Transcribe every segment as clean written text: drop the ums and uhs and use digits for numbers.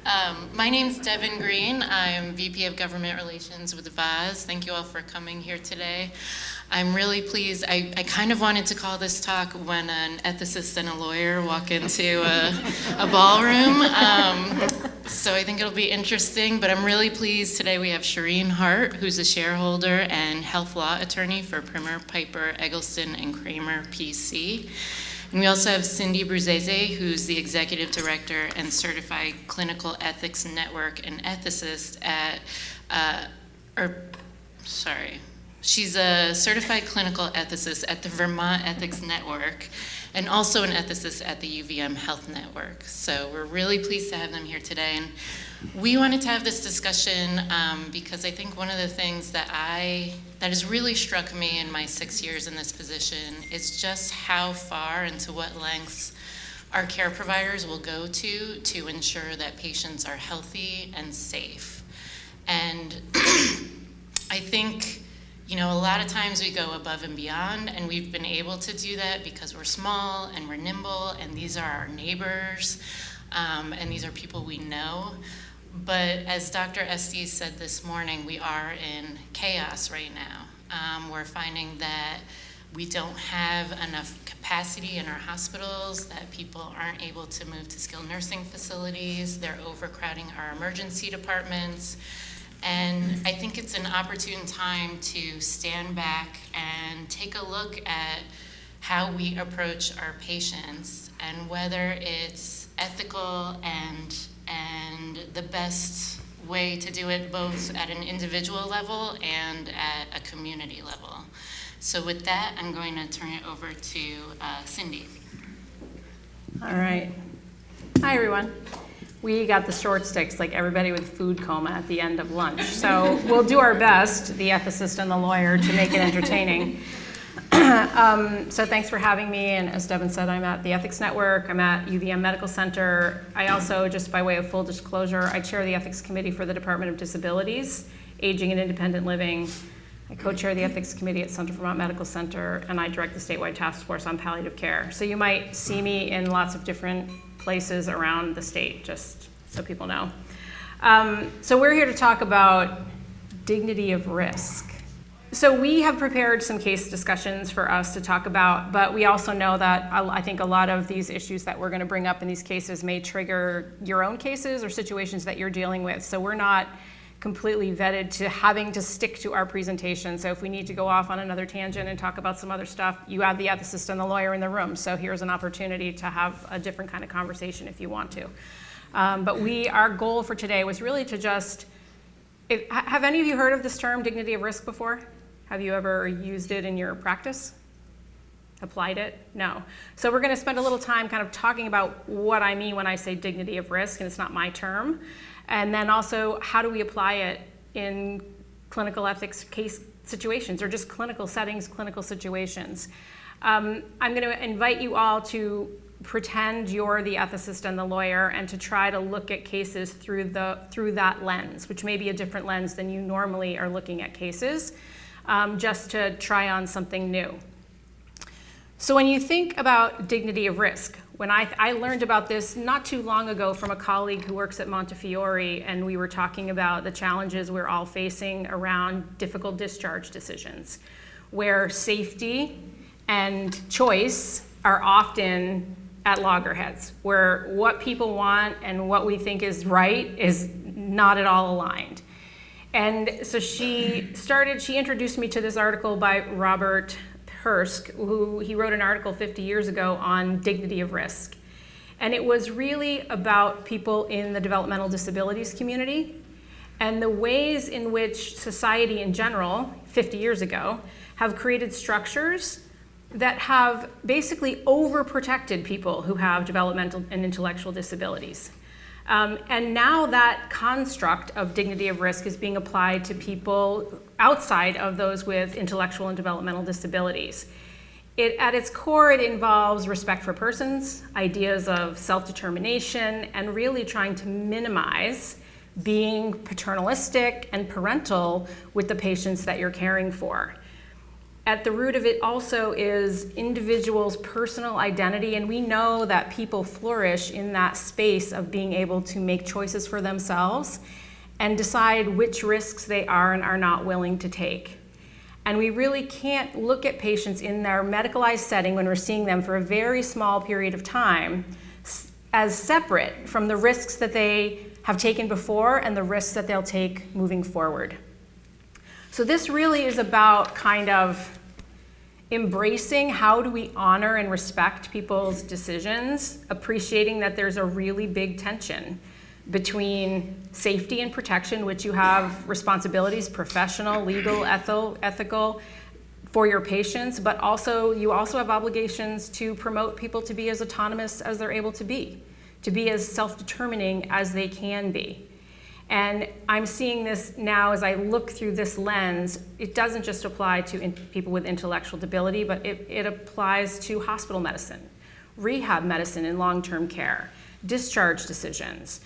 My name's Devin Green. I'm VP of Government Relations with VAS. Thank you all for coming here today. I'm really pleased. I kind of wanted to call this talk when an ethicist and a lawyer walk into a ballroom. So I think it'll be interesting, but I'm really pleased today we have Shireen Hart, who's a shareholder and health law attorney for Primmer, Piper, Eggleston, and Cramer, PC. And we also have Cindy Bruzzese, who's the executive director and certified clinical ethics network and ethicist at, she's a certified clinical ethicist at the Vermont Ethics Network and also an ethicist at the UVM Health Network. So we're really pleased to have them here today. And we wanted to have this discussion because I think one of the things that has really struck me in my 6 years in this position is just how far and to what lengths our care providers will go to ensure that patients are healthy and safe. And I think, you know, a lot of times we go above and beyond, and we've been able to do that because we're small and we're nimble, and these are our neighbors, and these are people we know. But as Dr. Estes said this morning, we are in chaos right now. We're finding that we don't have enough capacity in our hospitals, that people aren't able to move to skilled nursing facilities. They're overcrowding our emergency departments. And I think it's an opportune time to stand back and take a look at how we approach our patients and whether it's ethical and the best way to do it both at an individual level and at a community level. So with that, I'm going to turn it over to Cindy. All right. Hi, everyone. We got the short sticks, like everybody with food coma at the end of lunch. So we'll do our best, the ethicist and the lawyer, to make it entertaining. So thanks for having me. And as Devin said, I'm at the Ethics Network. I'm at UVM Medical Center. I also, just by way of full disclosure, I chair the Ethics Committee for the Department of Disabilities, Aging and Independent Living. I co-chair the Ethics Committee at Central Vermont Medical Center, and I direct the statewide task force on palliative care. So you might see me in lots of different places around the state, just so people know. So we're here to talk about dignity of risk. So we have prepared some case discussions for us to talk about, but we also know that I think a lot of these issues that we're going to bring up in these cases may trigger your own cases or situations that you're dealing with. So we're not completely vetted to having to stick to our presentation. So if we need to go off on another tangent and talk about some other stuff, you have the ethicist and the lawyer in the room. So here's an opportunity to have a different kind of conversation if you want to. But our goal for today was really to just, have any of you heard of this term, dignity of risk, before? Have you ever used it in your practice? Applied it? No. So we're going to spend a little time kind of talking about what I mean when I say dignity of risk, and it's not my term. And then also, how do we apply it in clinical ethics case situations or just clinical settings, clinical situations? I'm going to invite you all to pretend you're the ethicist and the lawyer and to try to look at cases through that lens, which may be a different lens than you normally are looking at cases, just to try on something new. So when you think about dignity of risk, when I learned about this not too long ago from a colleague who works at Montefiore, and we were talking about the challenges we're all facing around difficult discharge decisions, where safety and choice are often at loggerheads, where what people want and what we think is right is not at all aligned. And so she introduced me to this article by Robert Hursk, he wrote an article 50 years ago on dignity of risk. And it was really about people in the developmental disabilities community and the ways in which society in general, 50 years ago, have created structures that have basically overprotected people who have developmental and intellectual disabilities. And now that construct of dignity of risk is being applied to people outside of those with intellectual and developmental disabilities. At its core, it involves respect for persons, ideas of self-determination, and really trying to minimize being paternalistic and parental with the patients that you're caring for. at the root of it also is individuals' personal identity, and we know that people flourish in that space of being able to make choices for themselves and decide which risks they are and are not willing to take. And we really can't look at patients in their medicalized setting when we're seeing them for a very small period of time as separate from the risks that they have taken before and the risks that they'll take moving forward. So this really is about kind of embracing how do we honor and respect people's decisions, appreciating that there's a really big tension between safety and protection, which you have responsibilities, professional, legal, ethical, for your patients, but also you also have obligations to promote people to be as autonomous as they're able to be as self-determining as they can be. And I'm seeing this now as I look through this lens. It doesn't just apply to people with intellectual debility, but it applies to hospital medicine, rehab medicine in long-term care, discharge decisions,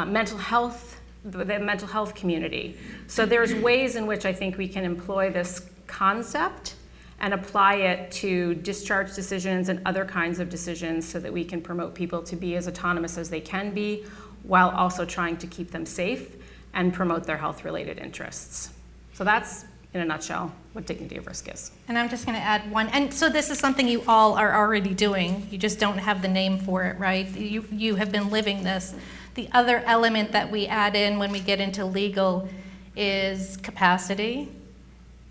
mental health, the mental health community. So there's ways in which I think we can employ this concept and apply it to discharge decisions and other kinds of decisions so that we can promote people to be as autonomous as they can be while also trying to keep them safe and promote their health-related interests. So that's, in a nutshell, what dignity of risk is. And I'm just going to add one. And so this is something you all are already doing. You just don't have the name for it, right? You have been living this. The other element that we add in when we get into legal is capacity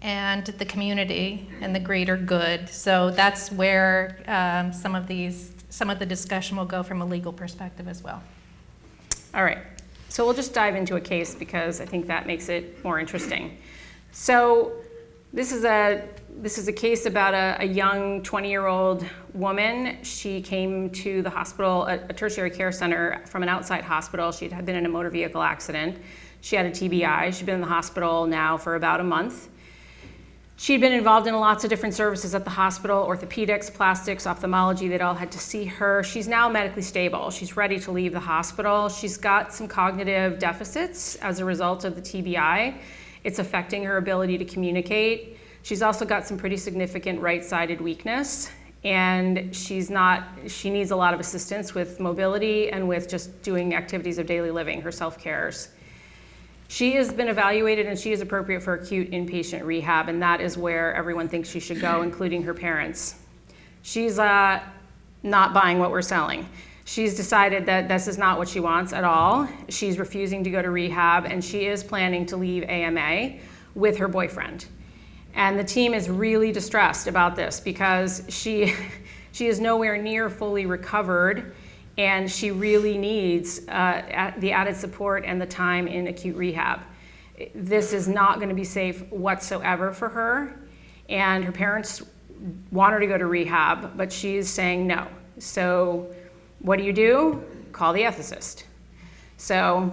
and the community and the greater good. So that's where some of the discussion will go from a legal perspective as well. All right, so we'll just dive into a case because I think that makes it more interesting. So this is a case about a young 20-year-old woman. She came to the hospital, a tertiary care center, from an outside hospital. She had been in a motor vehicle accident. She had a TBI. She'd been in the hospital now for about a month. She'd been involved in lots of different services at the hospital, orthopedics, plastics, ophthalmology. They'd all had to see her. She's now medically stable. She's ready to leave the hospital. She's got some cognitive deficits as a result of the TBI. It's affecting her ability to communicate. She's also got some pretty significant right-sided weakness, and she needs a lot of assistance with mobility and with just doing activities of daily living, her self-cares. She has been evaluated and she is appropriate for acute inpatient rehab, and that is where everyone thinks she should go, including her parents. She's not buying what we're selling. She's decided that this is not what she wants at all. She's refusing to go to rehab, and she is planning to leave AMA with her boyfriend. And the team is really distressed about this because she is nowhere near fully recovered, and she really needs the added support and the time in acute rehab. This is not going to be safe whatsoever for her, and her parents want her to go to rehab, but she's saying no. So what do? Call the ethicist. So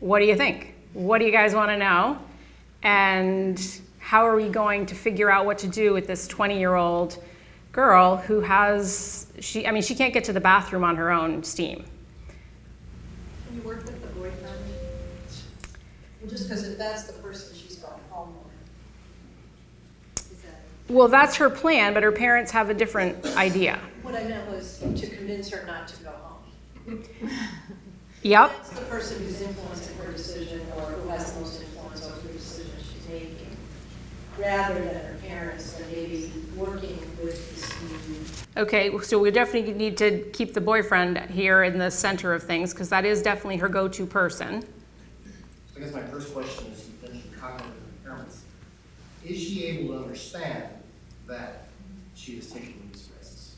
what do you think? What do you guys want to know? And how are we going to figure out what to do with this 20-year-old girl who she can't get to the bathroom on her own steam. Can you work with the boyfriend? Well, just because if that's the person she's going home with. Well, that's her plan, but her parents have a different idea. What I meant was to convince her not to go home. Yep. That's the person who's influencing her decision or who has the most influence over the decision she's making, rather than her parents and maybe working with this new. Okay, so we definitely need to keep the boyfriend here in the center of things because that is definitely her go-to person. I guess my first question is, you mentioned cognitive impairments. Is she able to understand that she is taking these risks?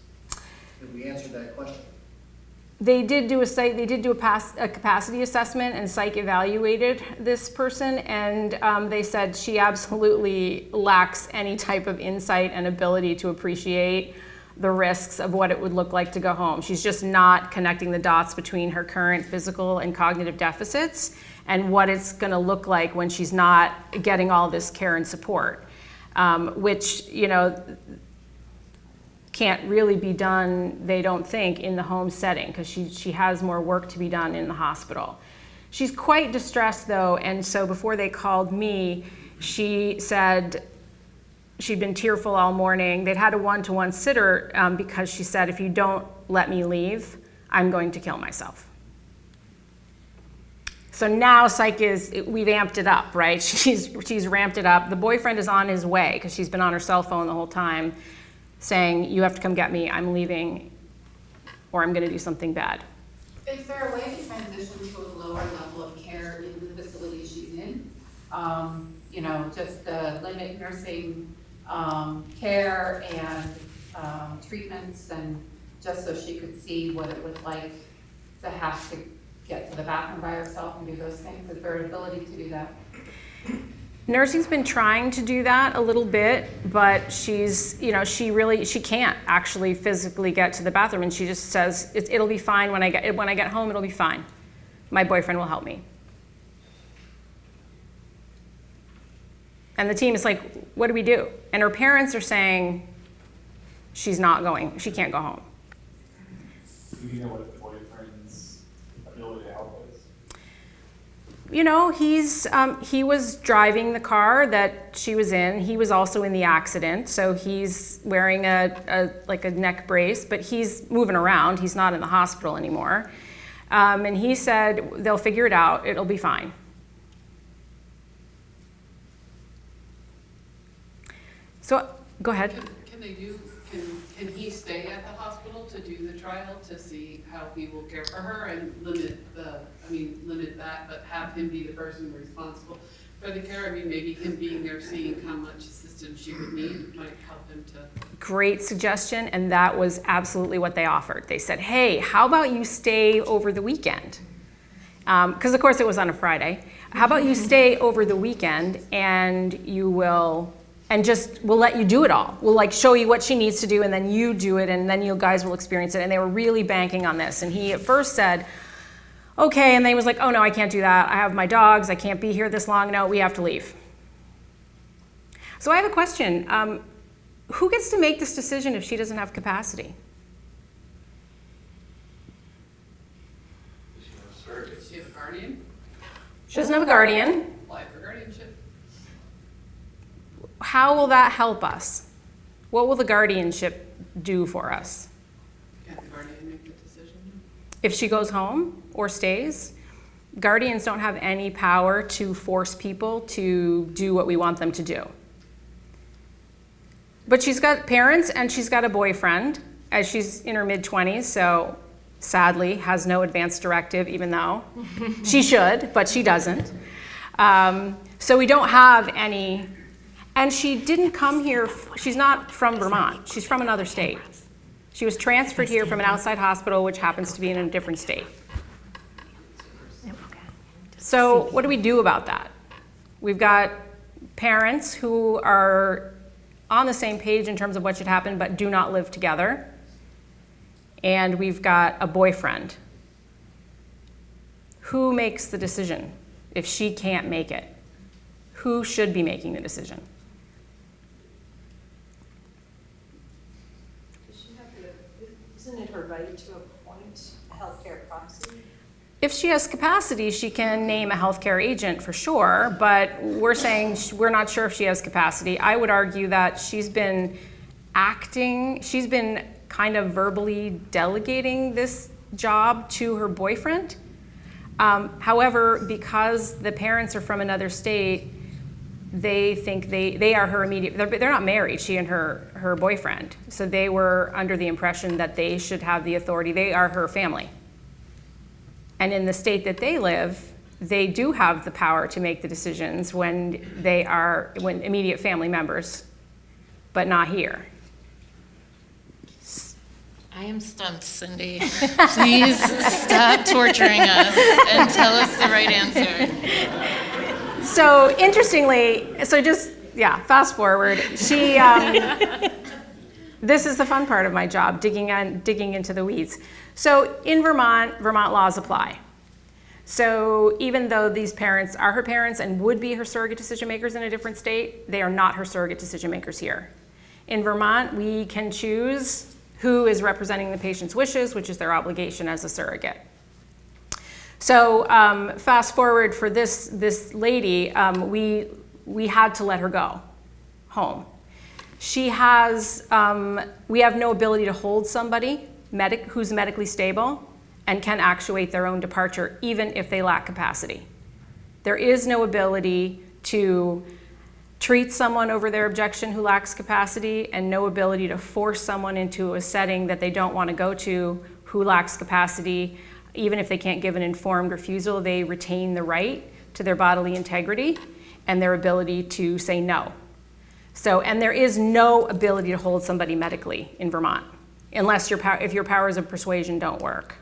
Have we answered that question? They did do a capacity assessment, and psych evaluated this person, and they said she absolutely lacks any type of insight and ability to appreciate the risks of what it would look like to go home. She's just not connecting the dots between her current physical and cognitive deficits and what it's going to look like when she's not getting all this care and support, which, can't really be done, they don't think, in the home setting because she has more work to be done in the hospital. She's quite distressed though, and so before they called me, she said she'd been tearful all morning. They'd had a one-to-one sitter because she said, if you don't let me leave, I'm going to kill myself. So now we've amped it up, right? She's ramped it up. The boyfriend is on his way because she's been on her cell phone the whole time saying, you have to come get me, I'm leaving, or I'm gonna do something bad. Is there a way to transition to a lower level of care in the facility she's in? Just limit nursing care and treatments, and just so she could see what it was like to have to get to the bathroom by herself and do those things. Is there an ability to do that? Nursing's been trying to do that a little bit, but she can't actually physically get to the bathroom, and she just says, it'll be fine when I get home, it'll be fine. My boyfriend will help me. And the team is like, what do we do? And her parents are saying, she can't go home. Do you know what the boyfriend's ability to help is? He was driving the car that she was in. He was also in the accident, so he's wearing a neck brace, but he's moving around. He's not in the hospital anymore. And he said, they'll figure it out. It'll be fine. So, go ahead. Can he stay at the hospital to do the trial to see how he will care for her and limit that, but have him be the person responsible for the care? I mean, maybe him being there, seeing how much assistance she would need might help him to. Great suggestion, and that was absolutely what they offered. They said, hey, how about you stay over the weekend? Because of course it was on a Friday. How about you stay over the weekend and we'll let you do it all. We'll show you what she needs to do, and then you do it, and then you guys will experience it. And they were really banking on this. And he at first said, okay, and then he was like, oh no, I can't do that. I have my dogs, I can't be here this long. No, we have to leave. So I have a question. Who gets to make this decision if she doesn't have capacity? Does she have a guardian? She doesn't have a guardian. Apply for guardianship. How will that help us? What will the guardianship do for us? Can't the guardian make the decision? If she goes home or stays, guardians don't have any power to force people to do what we want them to do. But she's got parents and she's got a boyfriend, as she's in her mid-20s, so sadly has no advance directive, even though she should, but she doesn't. So we don't have any. And she didn't come here, she's not from Vermont, she's from another state. She was transferred here from an outside hospital, which happens to be in a different state. So what do we do about that? We've got parents who are on the same page in terms of what should happen, but do not live together. And we've got a boyfriend. Who makes the decision if she can't make it? Who should be making the decision? Isn't it her right to appoint a healthcare proxy? If she has capacity, she can name a healthcare agent for sure, but we're saying we're not sure if she has capacity. I would argue that she's been kind of verbally delegating this job to her boyfriend. However, because the parents are from another state, they think they are her immediate, they're not married, she and her boyfriend. So they were under the impression that they should have the authority. They are her family. And in the state that they live, they do have the power to make the decisions when immediate family members, but not here. I am stumped, Cindy. Please stop torturing us and tell us the right answer. So interestingly, fast forward. This is the fun part of my job, digging into the weeds. So in Vermont laws apply. So even though these parents are her parents and would be her surrogate decision makers in a different state, they are not her surrogate decision makers here. In Vermont, we can choose who is representing the patient's wishes, which is their obligation as a surrogate. So fast forward for this lady, we had to let her go home. She has, we have no ability to hold somebody who's medically stable and can actuate their own departure, even if they lack capacity. There is no ability to treat someone over their objection who lacks capacity, and no ability to force someone into a setting that they don't want to go to who lacks capacity. Even if they can't give an informed refusal, they retain the right to their bodily integrity and their ability to say no. So, and there is no ability to hold somebody medically in Vermont, unless if your powers of persuasion don't work.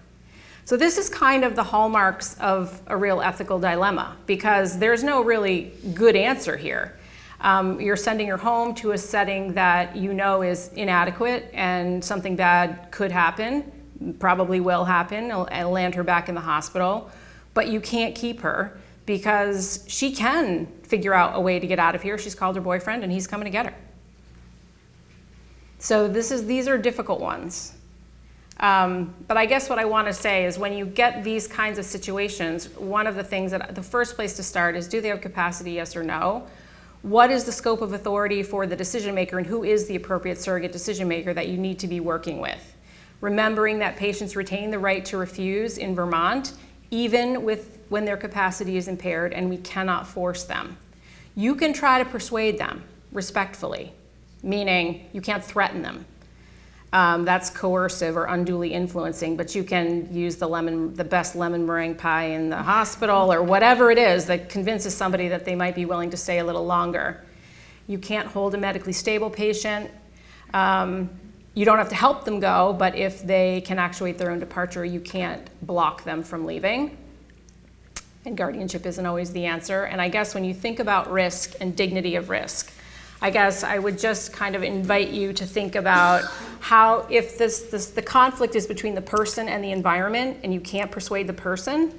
So this is kind of the hallmarks of a real ethical dilemma, because there's no really good answer here. You're sending her home to a setting that you know is inadequate, and something bad could happen, probably will happen, and land her back in the hospital. But you can't keep her because she can figure out a way to get out of here. She's called her boyfriend and he's coming to get her. So these are difficult ones. But I guess what I want to say is when you get these kinds of situations, one of the things that the first place to start is, do they have capacity, yes or no? What is the scope of authority for the decision maker, and who is the appropriate surrogate decision maker that you need to be working with? Remembering that patients retain the right to refuse in Vermont, even when their capacity is impaired, and we cannot force them. You can try to persuade them respectfully, meaning you can't threaten them. That's coercive or unduly influencing, but you can use the best lemon meringue pie in the hospital or whatever it is that convinces somebody that they might be willing to stay a little longer. You can't hold a medically stable patient. You don't have to help them go, but if they can actuate their own departure, you can't block them from leaving. And guardianship isn't always the answer. And I guess when you think about risk and dignity of risk, I guess I would just kind of invite you to think about how, if the conflict is between the person and the environment and you can't persuade the person,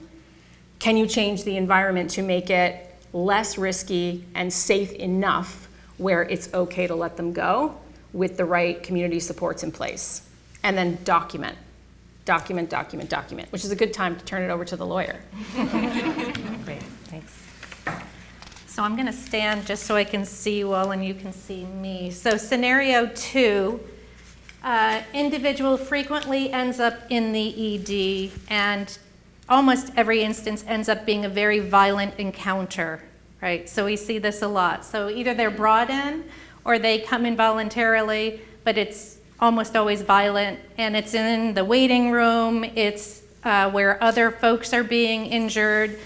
can you change the environment to make it less risky and safe enough where it's okay to let them go with the right community supports in place? And then document, which is a good time to turn it over to the lawyer. Great, thanks. So I'm going to stand just so I can see you all and you can see me. So scenario 2, individual frequently ends up in the ED, and almost every instance ends up being a very violent encounter, right? So we see this a lot. So either they're brought in or they come in voluntarily, but it's almost always violent, and it's in the waiting room, it's where other folks are being injured,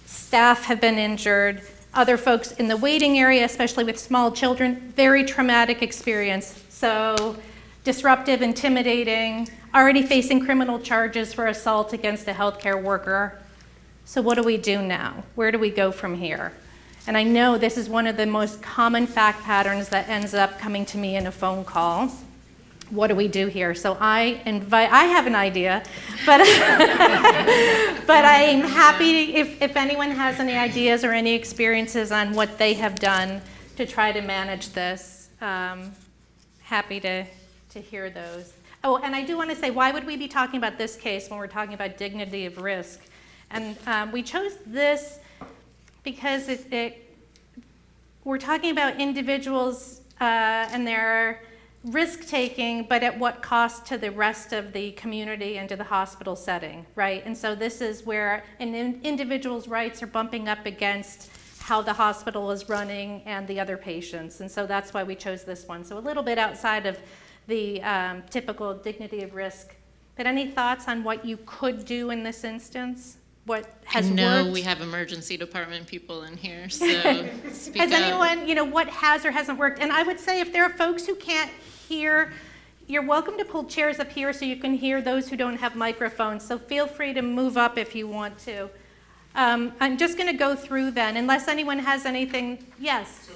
staff have been injured, other folks in the waiting area, especially with small children, very traumatic experience. So disruptive, intimidating, already facing criminal charges for assault against a healthcare worker. So what do we do now? Where do we go from here? And I know this is one of the most common fact patterns that ends up coming to me in a phone call. What do we do here? So I have an idea, but but I'm happy if anyone has any ideas or any experiences on what they have done to try to manage this. Happy to hear those. Oh, and I do want to say, why would we be talking about this case when we're talking about dignity of risk? And we chose this because we're talking about individuals and their risk-taking, but at what cost to the rest of the community and to the hospital setting, right? And so this is where an individual's rights are bumping up against how the hospital is running and the other patients. And so that's why we chose this one. So a little bit outside of the typical dignity of risk. But any thoughts on what you could do in this instance? What has worked? No, we have emergency department people in here, so speak Has up. anyone, what has or hasn't worked? And I would say if there are folks who can't hear, you're welcome to pull chairs up here so you can hear those who don't have microphones. So feel free to move up if you want to. I'm just going to go through then, unless anyone has anything. Yes?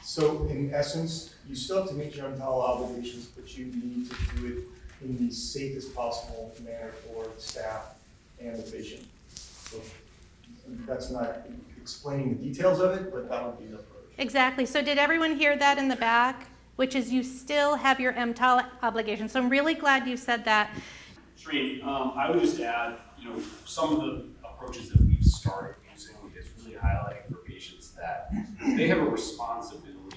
So in essence, you still have to meet your own obligations, but you need to do it in the safest possible manner for the staff and the patient. So that's not explaining the details of it, but that would be the approach. Exactly. So did everyone hear that in the back? Which is you still have your MTAL obligation. So I'm really glad you said that. Shireen, I would just add, some of the approaches that we've started using is really highlighting for patients that they have a responsibility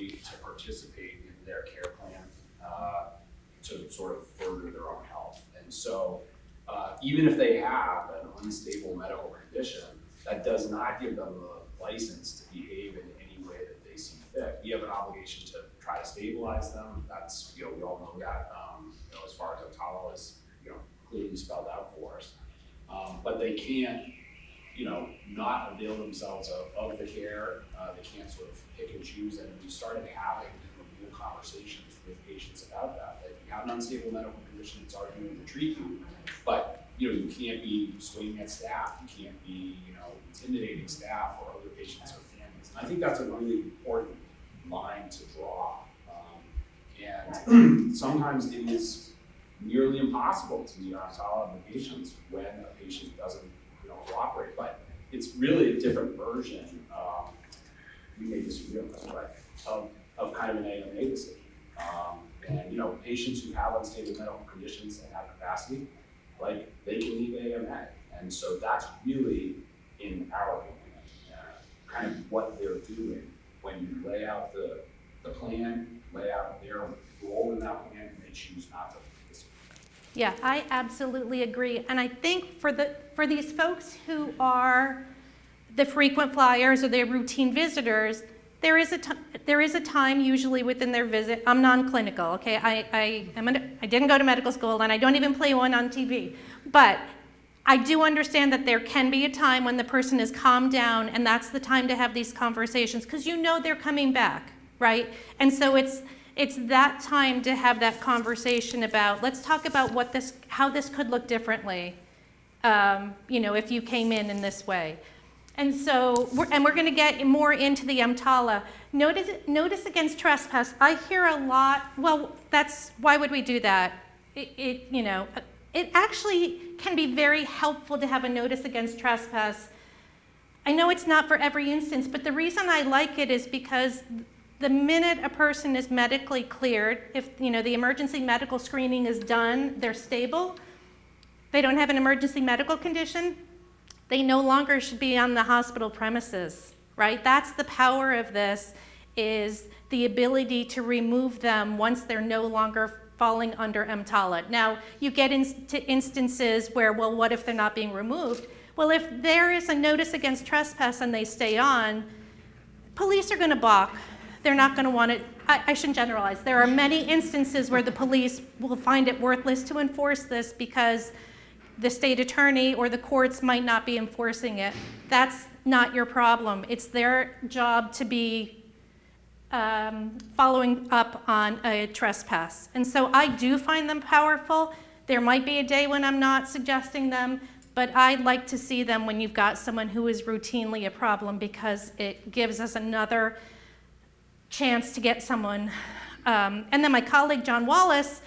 sort of further their own health. And so even if they have an unstable medical condition, that does not give them the license to behave in any way that they see fit. We have an obligation to try to stabilize them. That's, we all know that, as far as Otala is, clearly spelled out for us. But they can't, not avail themselves of the care. They can't sort of pick and choose, and we've started having real conversations with patients about that. That you have an unstable medical condition, it's arguing to treat you, but you can't be swinging at staff, you can't be, intimidating staff or other patients or families. And I think that's a really important line to draw. And sometimes it is nearly impossible to meet our Otala obligations when a patient doesn't, cooperate. But it's really a different version. We may disagree on this, but of kind of an AMA decision. And patients who have unstable medical conditions and have capacity, they can leave AMA. And so that's really, in our opinion, kind of what they're doing when you lay out the plan, lay out their role in that plan, and they choose not to participate. Yeah, I absolutely agree. And I think for these folks who are the frequent flyers or the routine visitors, there is a time usually within their visit. I'm non-clinical, okay? I didn't go to medical school, and I don't even play one on TV. But I do understand that there can be a time when the person is calmed down, and that's the time to have these conversations, because they're coming back, right? And so it's that time to have that conversation about, let's talk about how this could look differently, if you came in this way. And so, we're going to get more into the EMTALA. Notice against trespass. I hear a lot, well, why would we do that? It actually can be very helpful to have a notice against trespass. I know it's not for every instance, but the reason I like it is because the minute a person is medically cleared, if the emergency medical screening is done, they're stable, they don't have an emergency medical condition, they no longer should be on the hospital premises, right? That's the power of this, is the ability to remove them once they're no longer falling under EMTALA. Now, you get into instances where, well, what if they're not being removed? Well, if there is a notice against trespass and they stay on, police are going to balk. They're not going to want it. I shouldn't generalize. There are many instances where the police will find it worthless to enforce this because the state attorney or the courts might not be enforcing it. That's not your problem. It's their job to be following up on a trespass. And so I do find them powerful. There might be a day when I'm not suggesting them, but I like to see them when you've got someone who is routinely a problem, because it gives us another chance to get someone. And then my colleague John Wallace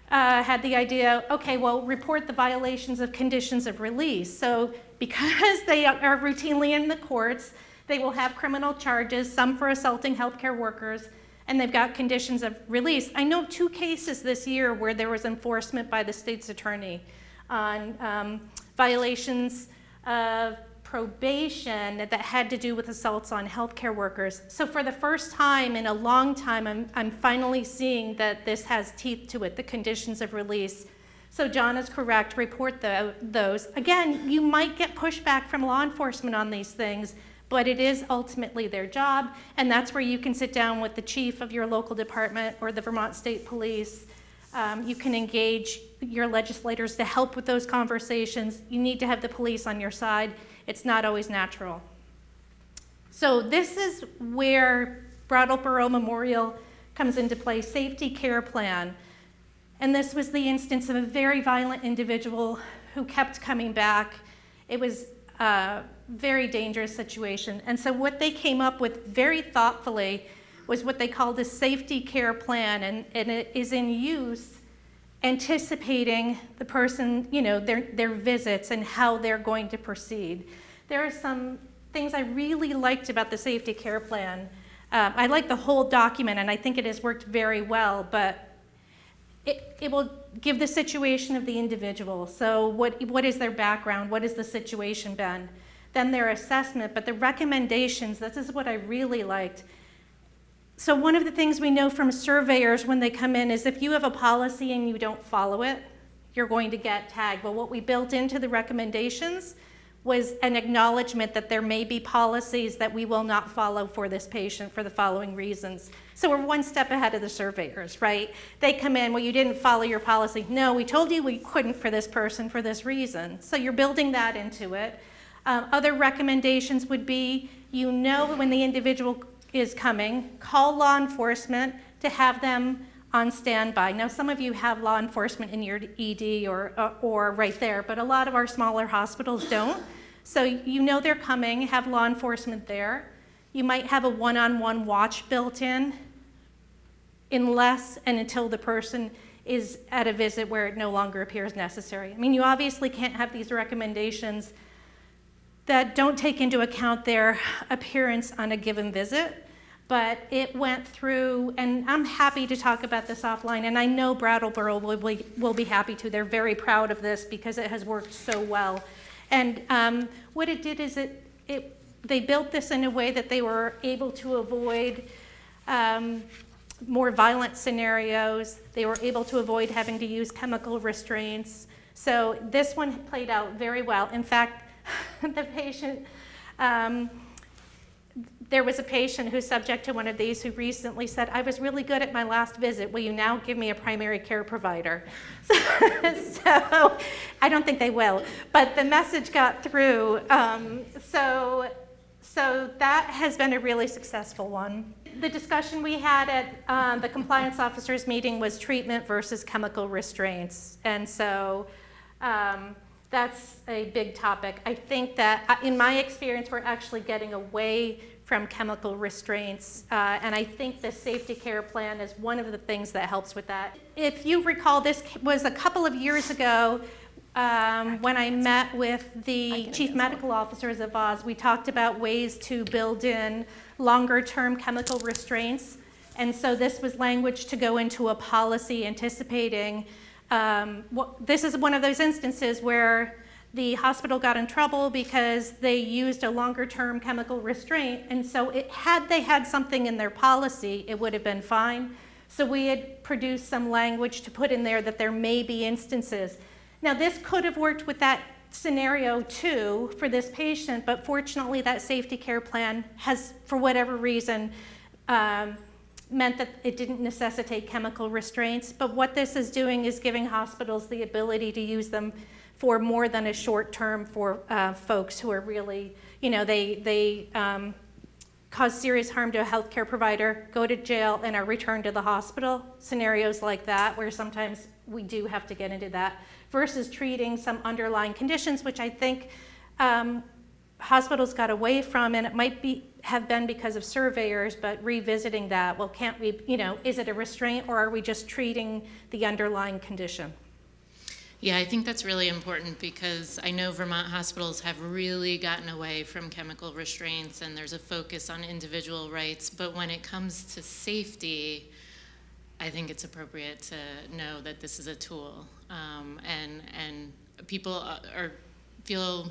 had the idea, okay, well, report the violations of conditions of release. So because they are routinely in the courts, they will have criminal charges, some for assaulting healthcare workers, and they've got conditions of release. I know 2 cases this year where there was enforcement by the state's attorney on violations of probation that had to do with assaults on healthcare workers. So for the first time in a long time, I'm finally seeing that this has teeth to it, the conditions of release. So John is correct, report those. Again, you might get pushback from law enforcement on these things, but it is ultimately their job, and that's where you can sit down with the chief of your local department or the Vermont State Police. You can engage your legislators to help with those conversations. You need to have the police on your side. It's not always natural. So this is where Brattleboro Memorial comes into play, safety care plan. And this was the instance of a very violent individual who kept coming back. It was a very dangerous situation. And so what they came up with very thoughtfully was what they called a safety care plan, and it is in use anticipating the person, their visits and how they're going to proceed. There are some things I really liked about the safety care plan. I like the whole document, and I think it has worked very well, but it will give the situation of the individual. So what is their background? What has the situation been? Then their assessment, but the recommendations, this is what I really liked. So one of the things we know from surveyors when they come in is if you have a policy and you don't follow it, you're going to get tagged. But what we built into the recommendations was an acknowledgement that there may be policies that we will not follow for this patient for the following reasons. So we're one step ahead of the surveyors, right? They come in, well, you didn't follow your policy. No, we told you we couldn't for this person for this reason. So you're building that into it. Other recommendations would be, you know when the individual is coming, call law enforcement to have them on standby. Now, some of you have law enforcement in your ED or right there, but a lot of our smaller hospitals don't. So you know they're coming, have law enforcement there. You might have a one-on-one watch built in unless and until the person is at a visit where it no longer appears necessary. I mean, you obviously can't have these recommendations that don't take into account their appearance on a given visit, but it went through, and I'm happy to talk about this offline, and I know Brattleboro will be happy to. They're very proud of this because it has worked so well. And what it did is they built this in a way that they were able to avoid more violent scenarios. They were able to avoid having to use chemical restraints. So this one played out very well. In fact, the patient, there was a patient who's subject to one of these who recently said, I was really good at my last visit. Will you now give me a primary care provider? So I don't think they will, but the message got through. So that has been a really successful one. The discussion we had at the compliance officers meeting was treatment versus chemical restraints. And so that's a big topic. I think that in my experience, we're actually getting away from chemical restraints. And I think the safety care plan is one of the things that helps with that. If you recall, this was a couple of years ago when I met with the chief medical officers of Oz. We talked about ways to build in longer-term chemical restraints. And so this was language to go into a policy anticipating. This is one of those instances where the hospital got in trouble because they used a longer-term chemical restraint, and so had they had something in their policy, it would have been fine. So we had produced some language to put in there that there may be instances. Now, this could have worked with that scenario too for this patient, but fortunately that safety care plan has, for whatever reason, meant that it didn't necessitate chemical restraints. But what this is doing is giving hospitals the ability to use them for more than a short term for folks who are really, they cause serious harm to a healthcare provider, go to jail, and are returned to the hospital. Scenarios like that, where sometimes we do have to get into that, versus treating some underlying conditions, which I think hospitals got away from, and it might have been because of surveyors, but revisiting that, well, can't we, is it a restraint or are we just treating the underlying condition? Yeah, I think that's really important because I know Vermont hospitals have really gotten away from chemical restraints and there's a focus on individual rights, but when it comes to safety, I think it's appropriate to know that this is a tool, and people feel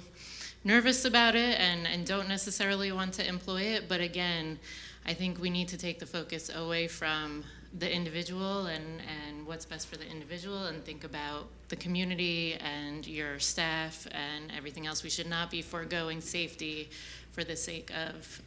nervous about it and don't necessarily want to employ it, but again, I think we need to take the focus away from the individual and what's best for the individual and think about the community and your staff and everything else. We should not be foregoing safety for the sake of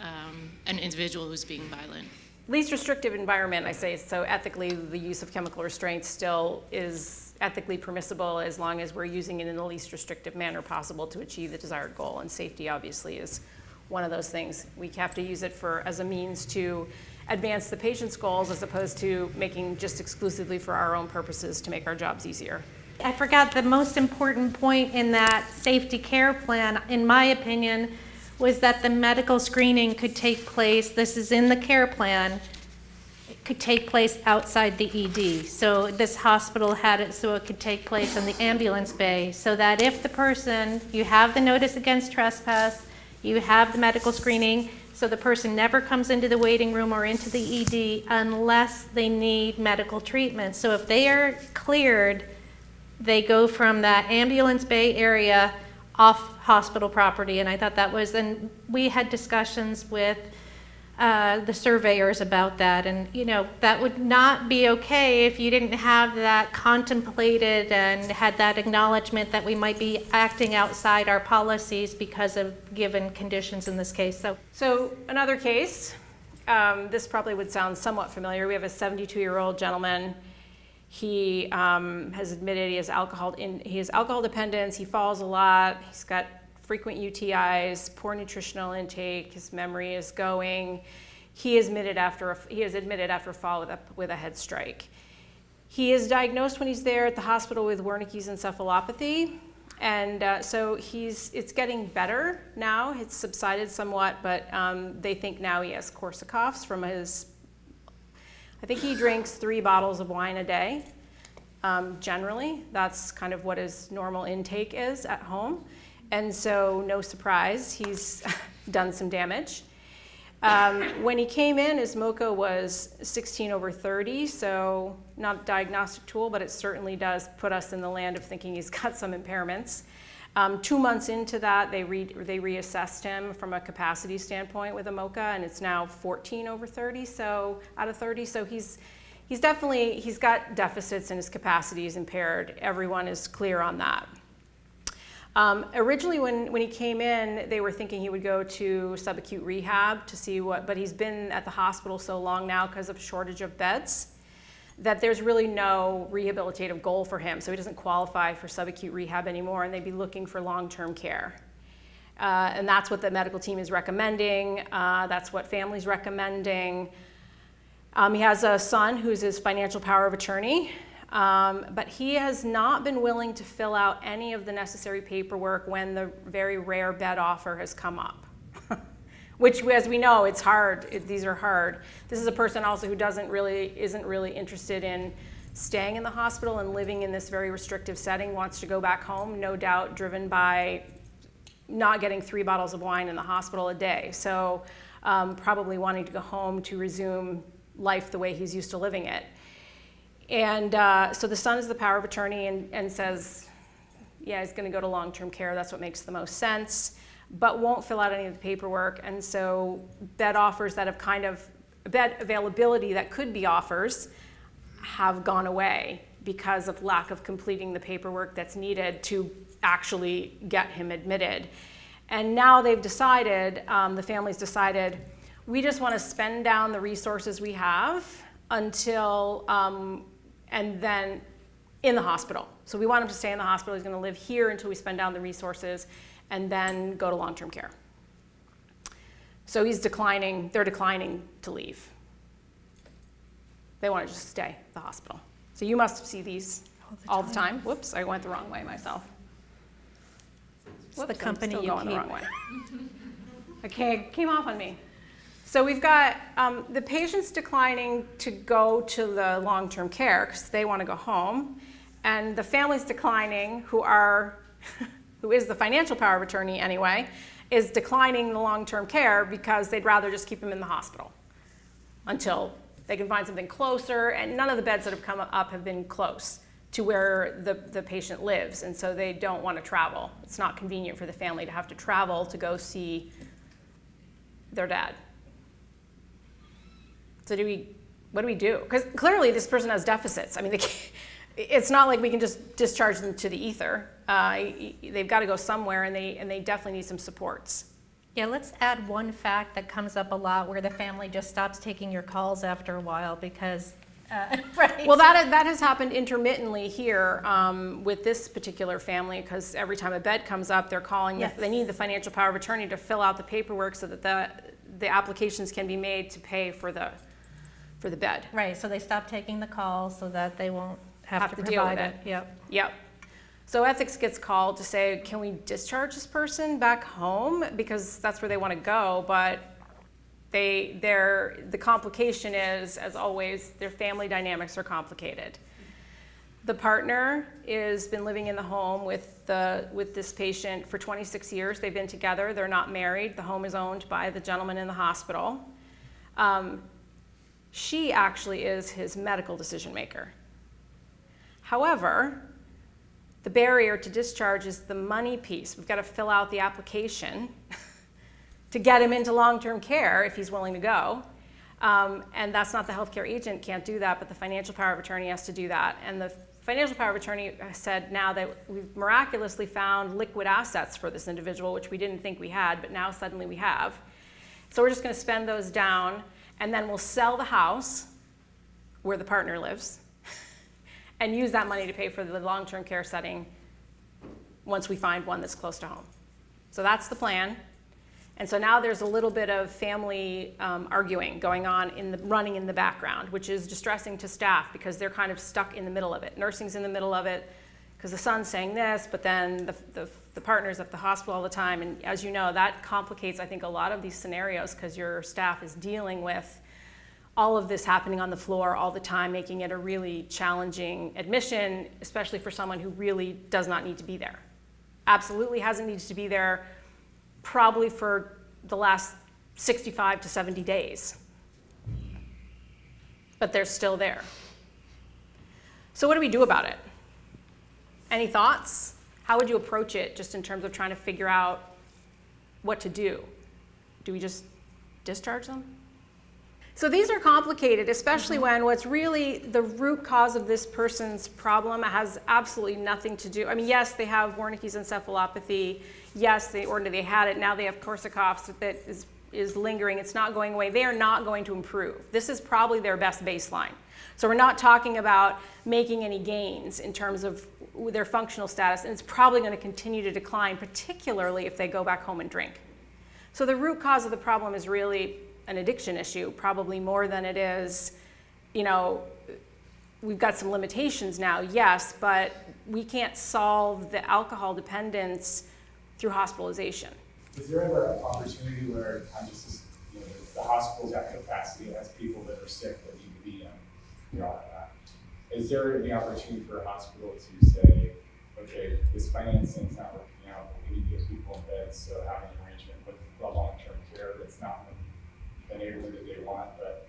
an individual who's being violent. Least restrictive environment, I say, so ethically the use of chemical restraints still is ethically permissible as long as we're using it in the least restrictive manner possible to achieve the desired goal, and safety obviously is one of those things. We have to use it as a means to advance the patient's goals as opposed to making just exclusively for our own purposes to make our jobs easier. I forgot the most important point in that safety care plan, in my opinion, was that the medical screening could take place, this is in the care plan, it could take place outside the ED. So this hospital had it so it could take place in the ambulance bay, so that if the person, you have the notice against trespass, you have the medical screening, so the person never comes into the waiting room or into the ED unless they need medical treatment. So if they are cleared, they go from that ambulance bay area off hospital property. And I thought that was, and we had discussions with the surveyors about that. And, you know, that would not be okay if you didn't have that contemplated and had that acknowledgement that we might be acting outside our policies because of given conditions in this case. So another case, this probably would sound somewhat familiar. We have a 72-year-old gentleman. He has admitted he has alcohol dependence. He falls a lot. He's got frequent UTIs, poor nutritional intake. His memory is going. He is admitted after a fall with a head strike. He is diagnosed when he's there at the hospital with Wernicke's encephalopathy. And so it's getting better now. It's subsided somewhat, but they think now he has Korsakoff's from his, I think he drinks 3 bottles of wine a day. Generally, that's kind of what his normal intake is at home. And so no surprise, he's done some damage. When he came in, his MoCA was 16/30, so not a diagnostic tool, but it certainly does put us in the land of thinking he's got some impairments. 2 months into that, they reassessed him from a capacity standpoint with a MoCA, and it's now 14/30, so out of 30. So he's got deficits and his capacity is impaired. Everyone is clear on that. Originally, when he came in, they were thinking he would go to subacute rehab to see but he's been at the hospital so long now because of shortage of beds that there's really no rehabilitative goal for him. So he doesn't qualify for subacute rehab anymore, and they'd be looking for long-term care. And that's what the medical team is recommending. That's what family's recommending. He has a son who's his financial power of attorney. But he has not been willing to fill out any of the necessary paperwork when the very rare bed offer has come up, which, as we know, it's hard. These are hard. This is a person also who isn't really interested in staying in the hospital and living in this very restrictive setting, wants to go back home, no doubt driven by not getting 3 bottles of wine in the hospital a day. So probably wanting to go home to resume life the way he's used to living it. And so the son is the power of attorney and says, yeah, he's going to go to long-term care. That's what makes the most sense, but won't fill out any of the paperwork. And so bed offers that have bed availability that could be offers have gone away because of lack of completing the paperwork that's needed to actually get him admitted. And now they've decided, the family's decided, we just want to spend down the resources we have until, and then in the hospital. So we want him to stay in the hospital. He's going to live here until we spend down the resources and then go to long-term care. So they're declining to leave. They want to just stay at the hospital. So you must see these all the time. Whoops, I went the wrong way myself. It's the company I'm still you going keep. the wrong way. Okay, came off on me. So we've got the patients declining to go to the long-term care because they want to go home, and the families declining, who is the financial power of attorney anyway, is declining the long-term care because they'd rather just keep him in the hospital until they can find something closer, and none of the beds that have come up have been close to where the patient lives, and so they don't want to travel. It's not convenient for the family to have to travel to go see their dad. So what do we do? Because clearly this person has deficits. I mean, it's not like we can just discharge them to the ether. They've got to go somewhere, and they definitely need some supports. Yeah, let's add one fact that comes up a lot where the family just stops taking your calls after a while because, right? Well, that has happened intermittently here with this particular family because every time a bed comes up, they're calling. Yes. They need the financial power of attorney to fill out the paperwork so that the applications can be made to pay for the bed. Right, so they stop taking the call so that they won't have to deal with provide it. Yep. Yep. So ethics gets called to say, can we discharge this person back home? Because that's where they want to go, but the complication is, as always, their family dynamics are complicated. The partner has been living in the home with this patient for 26 years. They've been together. They're not married. The home is owned by the gentleman in the hospital. She actually is his medical decision maker. However, the barrier to discharge is the money piece. We've got to fill out the application to get him into long-term care if he's willing to go. And that's not the healthcare agent can't do that, but the financial power of attorney has to do that. And the financial power of attorney said now that we've miraculously found liquid assets for this individual, which we didn't think we had, but now suddenly we have. So we're just going to spend those down, and then we'll sell the house where the partner lives and use that money to pay for the long-term care setting once we find one that's close to home. So that's the plan. And so now there's a little bit of family arguing going on running in the background, which is distressing to staff because they're kind of stuck in the middle of it. Nursing's in the middle of it because the son's saying this, but then the partner's at the hospital all the time. And as you know, that complicates, I think, a lot of these scenarios because your staff is dealing with all of this happening on the floor all the time, making it a really challenging admission, especially for someone who really does not need to be there. Absolutely hasn't needed to be there probably for the last 65 to 70 days. But they're still there. So what do we do about it? Any thoughts? How would you approach it just in terms of trying to figure out what to do? Do we just discharge them? So these are complicated, especially when what's really the root cause of this person's problem has absolutely nothing to do. I mean, yes, they have Wernicke's encephalopathy. Yes, they had it. Now they have Korsakoff's that is lingering. It's not going away. They are not going to improve. This is probably their best baseline. So we're not talking about making any gains in terms of their functional status, and it's probably going to continue to decline, particularly if they go back home and drink. So the root cause of the problem is really an addiction issue, probably more than it is, we've got some limitations now, yes, but we can't solve the alcohol dependence through hospitalization. Is there ever an opportunity where the hospital's got capacity, it has people that are sick that need to be is there any opportunity for a hospital to say, okay, this financing's not working out, but we need to get people in bed, so having an arrangement with the long-term care that's not the neighborhood that they want, but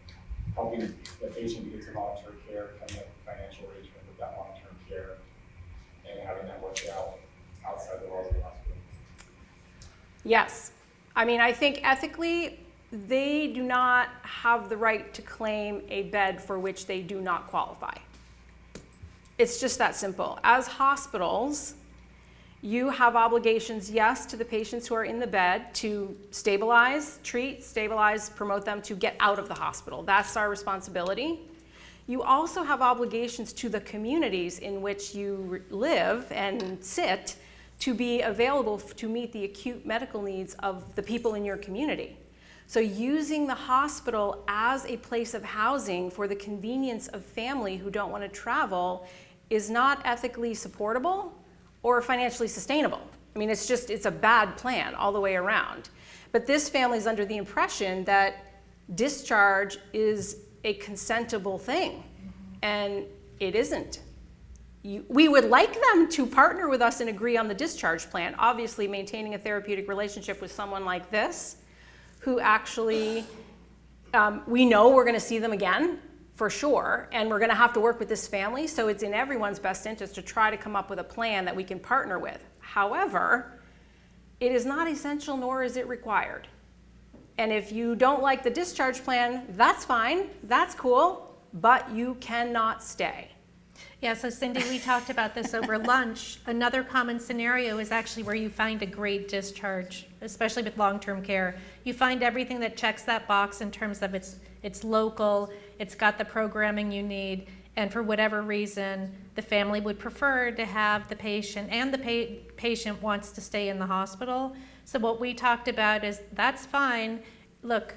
helping the patient get to long-term care, coming up with a financial arrangement with that long-term care, and having that work out outside the walls of the hospital? Yes. I mean, I think ethically, they do not have the right to claim a bed for which they do not qualify. It's just that simple. As hospitals, you have obligations, yes, to the patients who are in the bed to stabilize, treat, stabilize, promote them to get out of the hospital. That's our responsibility. You also have obligations to the communities in which you live and sit to be available to meet the acute medical needs of the people in your community. So using the hospital as a place of housing for the convenience of family who don't want to travel is not ethically supportable or financially sustainable. I mean, it's a bad plan all the way around. But this family is under the impression that discharge is a consentable thing, and it isn't. We would like them to partner with us and agree on the discharge plan, obviously maintaining a therapeutic relationship with someone like this, who actually, we know we're gonna see them again, for sure, and we're gonna have to work with this family, so it's in everyone's best interest to try to come up with a plan that we can partner with. However, it is not essential nor is it required. And if you don't like the discharge plan, that's fine, that's cool, but you cannot stay. Yeah, so Cindy, we talked about this over lunch. Another common scenario is actually where you find a great discharge, especially with long-term care. You find everything that checks that box in terms of it's local, it's got the programming you need, and for whatever reason, the family would prefer to have the patient, and the patient wants to stay in the hospital. So what we talked about is, that's fine. Look,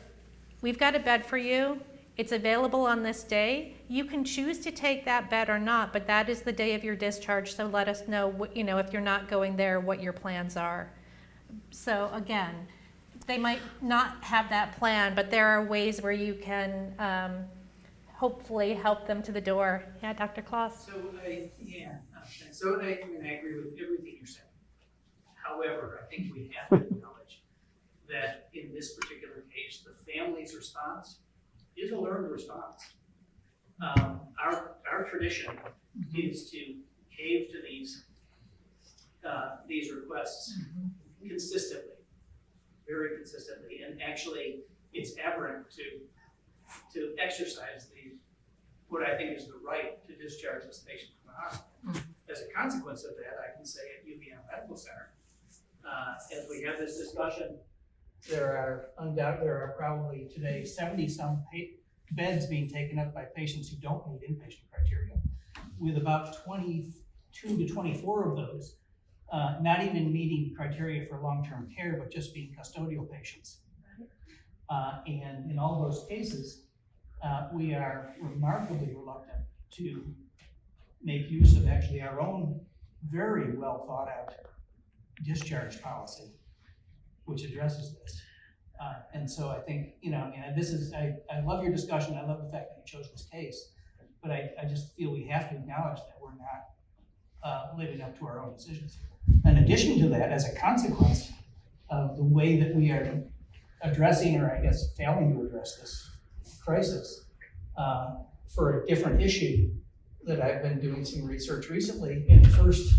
we've got a bed for you. It's available on this day. You can choose to take that bed or not, but that is the day of your discharge, so let us know what, if you're not going there, what your plans are. So again, they might not have that plan, but there are ways where you can hopefully help them to the door. Yeah, Dr. Kloss? So I agree with everything you're saying. However, I think we have to acknowledge that in this particular case, the family's response is a learned response. Our tradition is to cave to these requests consistently, very consistently. consistently, and actually it's aberrant to exercise what I think is the right to discharge this patient from the hospital. As a consequence of that, I can say at UVM Medical Center, as we have this discussion, there are probably today 70-some beds being taken up by patients who don't meet inpatient criteria, with about 22 to 24 of those not even meeting criteria for long-term care, but just being custodial patients. And in all those cases, we are remarkably reluctant to make use of actually our own very well thought out discharge policy, which addresses this. And so I think, I love your discussion. I love the fact that you chose this case, but I just feel we have to acknowledge that we're not living up to our own decisions. In addition to that, as a consequence of the way that we are addressing, or I guess failing to address this crisis, for a different issue that I've been doing some research recently, in the first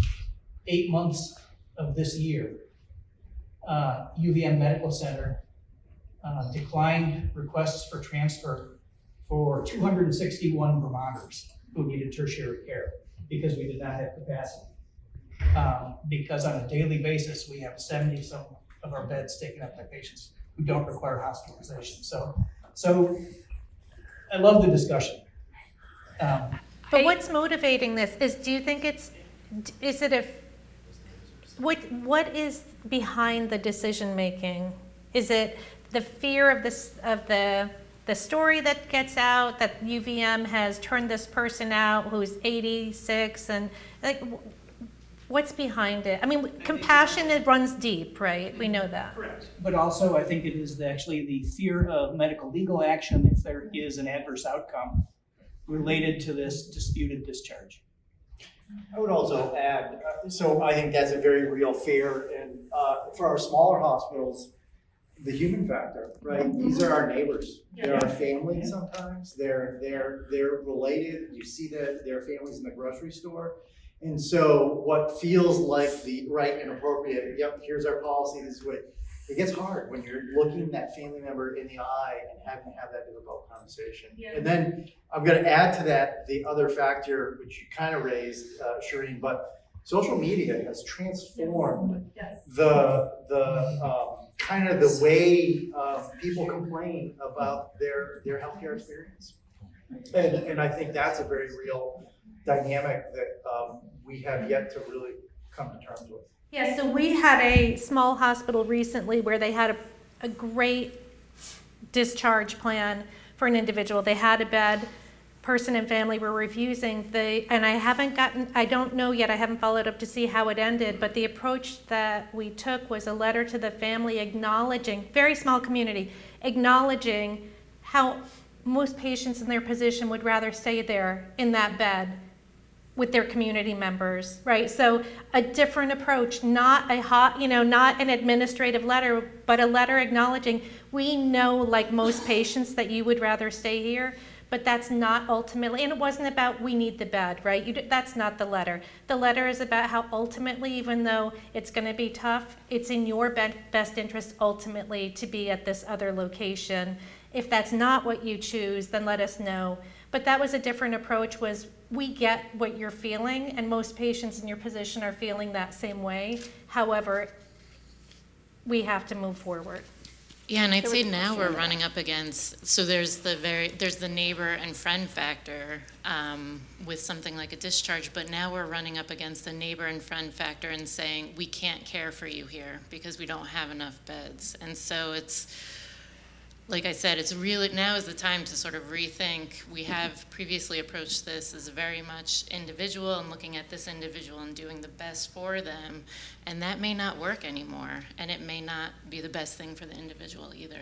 8 months of this year, UVM Medical Center declined requests for transfer for 261 Vermonters who needed tertiary care because we did not have capacity. Because on a daily basis, we have 70-some of our beds taken up by patients who don't require hospitalization. So I love the discussion. But what's motivating this is, do you think what is behind the decision making? Is it the fear of the story that gets out, that UVM has turned this person out who's 86, and like, what's behind it? I mean, compassion, it runs deep, right? We know that. Correct. But also, I think it is actually the fear of medical legal action if there is an adverse outcome related to this disputed discharge. I would also add, so I think that's a very real fear, and for our smaller hospitals, the human factor, right? These are our neighbors. They're our family sometimes. They're related. You see their families in the grocery store. And so what feels like the right and appropriate, yep, here's our policy, this is what, it gets hard when you're looking that family member in the eye and having to have that difficult conversation. Yeah. And then I'm going to add to that the other factor, which you kind of raised, Shireen, but social media has transformed the kind of the way people complain about their healthcare experience. And I think that's a very real dynamic that we have yet to really come to terms with. Yeah, so we had a small hospital recently where they had a great discharge plan for an individual. They had a bed, person and family were refusing. And I don't know yet, I haven't followed up to see how it ended, but the approach that we took was a letter to the family acknowledging, very small community, acknowledging how most patients in their position would rather stay there in that bed with their community members, right? So a different approach, not not an administrative letter, but a letter acknowledging, we know, like most patients, that you would rather stay here, but that's not ultimately, and it wasn't about we need the bed, right? That's not the letter. The letter is about how ultimately, even though it's gonna be tough, it's in your best interest ultimately to be at this other location. If that's not what you choose, then let us know. But that was a different approach, was we get what you're feeling, and most patients in your position are feeling that same way. However, we have to move forward. Yeah, and I'd say now we're running up against, so there's the neighbor and friend factor with something like a discharge, but now we're running up against the neighbor and friend factor and saying, we can't care for you here because we don't have enough beds. And so it's, like I said, it's really, now is the time to sort of rethink. We have previously approached this as very much individual and looking at this individual and doing the best for them. And that may not work anymore. And it may not be the best thing for the individual either.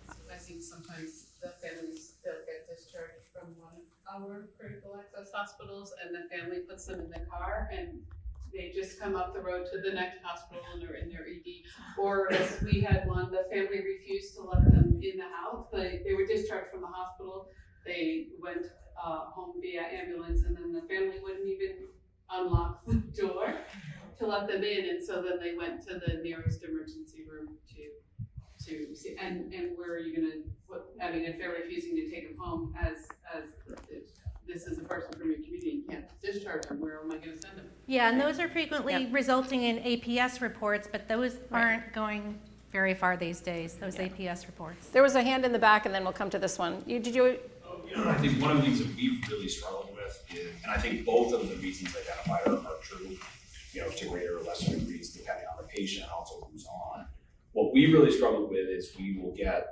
I think sometimes the families, they'll get discharged from one of our critical access hospitals and the family puts them in the car and they just come up the road to the next hospital and they're in their ED. Or as we had one, the family refused to let them in the house. They were discharged from the hospital. They went home via ambulance and then the family wouldn't even unlock the door to let them in. And so then they went to the nearest emergency room to And where are you gonna, I mean, if they're refusing to take them home as if this is a person from your community, you can't discharge them, where am I gonna send them? Yeah, and those are frequently resulting in APS reports, but those aren't going very far these days, those APS reports. There was a hand in the back, and then we'll come to this one. Did you? I think one of the things that we've really struggled with is, and I think both of the reasons identified are true, to greater or lesser degrees depending on the patient and also who's on. What we really struggled with is we will get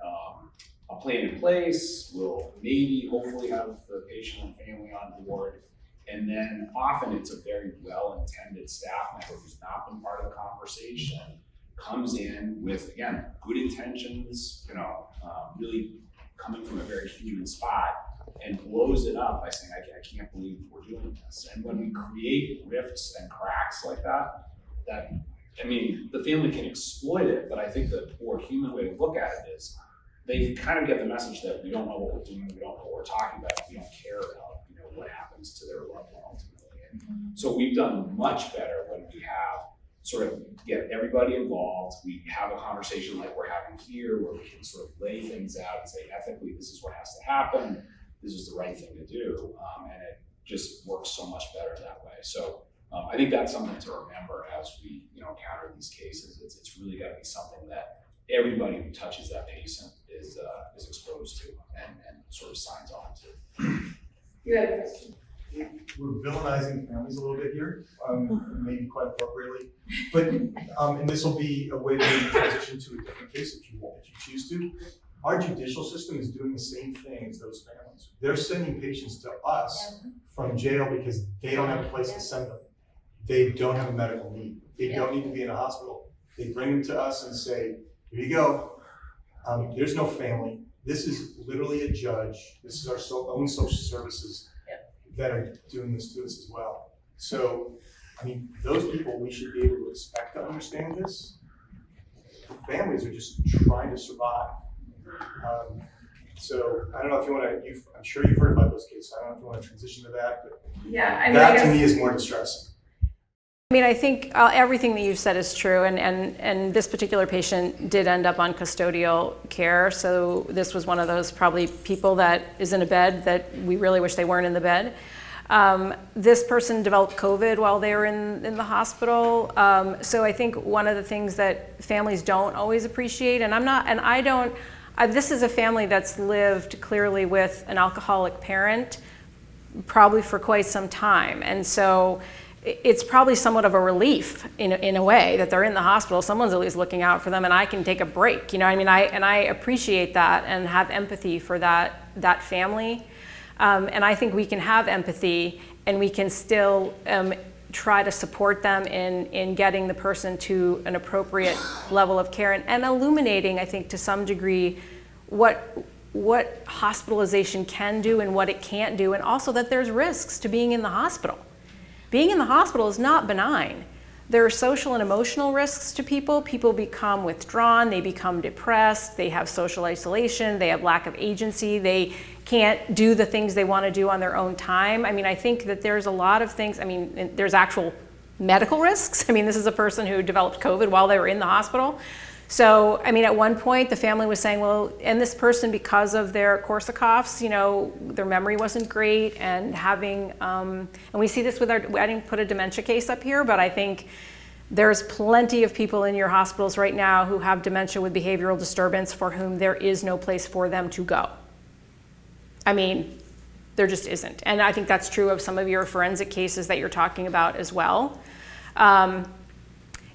a plan in place, we'll maybe hopefully have the patient and family on board, and then often it's a very well-intended staff member who's not been part of the conversation, comes in with, again, good intentions, really coming from a very human spot, and blows it up by saying, I can't believe we're doing this. And when we create rifts and cracks like that, the family can exploit it, but I think the more human way to look at it is they kind of get the message that we don't know what we're doing, we don't know what we're talking about, we don't care about what happens to their loved one ultimately. And so we've done much better when we have sort of get everybody involved. We have a conversation like we're having here where we can sort of lay things out and say, ethically, this is what has to happen. This is the right thing to do. And it just works so much better that way. So I think that's something to remember as we encounter these cases. It's really got to be something that everybody who touches that patient is exposed to and sort of signs on to. You had a question? We're villainizing families a little bit here, maybe quite appropriately. But, and this will be a way to transition to a different case if you choose to. Our judicial system is doing the same thing as those families. They're sending patients to us from jail because they don't have a place to send them. They don't have a medical need. They don't need to be in a hospital. They bring them to us and say, here you go. There's no family. This is literally a judge. This is our own social services that are doing this to us as well. So, those people we should be able to expect to understand this. Families are just trying to survive. So I don't know if you want to, I'm sure you've heard about those cases. I don't know if you want to transition to that, but that to me is more distressing. I think everything that you've said is true, and this particular patient did end up on custodial care, so this was one of those probably people that is in a bed that we really wish they weren't in the bed. This person developed COVID while they were in the hospital, so I think one of the things that families don't always appreciate, this is a family that's lived clearly with an alcoholic parent probably for quite some time, and so it's probably somewhat of a relief in a way that they're in the hospital. Someone's at least looking out for them, and I can take a break. I appreciate that and have empathy for that family. And I think we can have empathy, and we can still try to support them in getting the person to an appropriate level of care and illuminating, I think, to some degree, what hospitalization can do and what it can't do, and also that there's risks to being in the hospital. Being in the hospital is not benign. There are social and emotional risks to people. People become withdrawn, they become depressed, they have social isolation, they have lack of agency, they can't do the things they want to do on their own time. I think that there's a lot of things, there's actual medical risks. This is a person who developed COVID while they were in the hospital. So, at one point the family was saying, well, and this person, because of their Korsakoffs, their memory wasn't great, and having, and we see this with I didn't put a dementia case up here, but I think there's plenty of people in your hospitals right now who have dementia with behavioral disturbance for whom there is no place for them to go. There just isn't. And I think that's true of some of your forensic cases that you're talking about as well.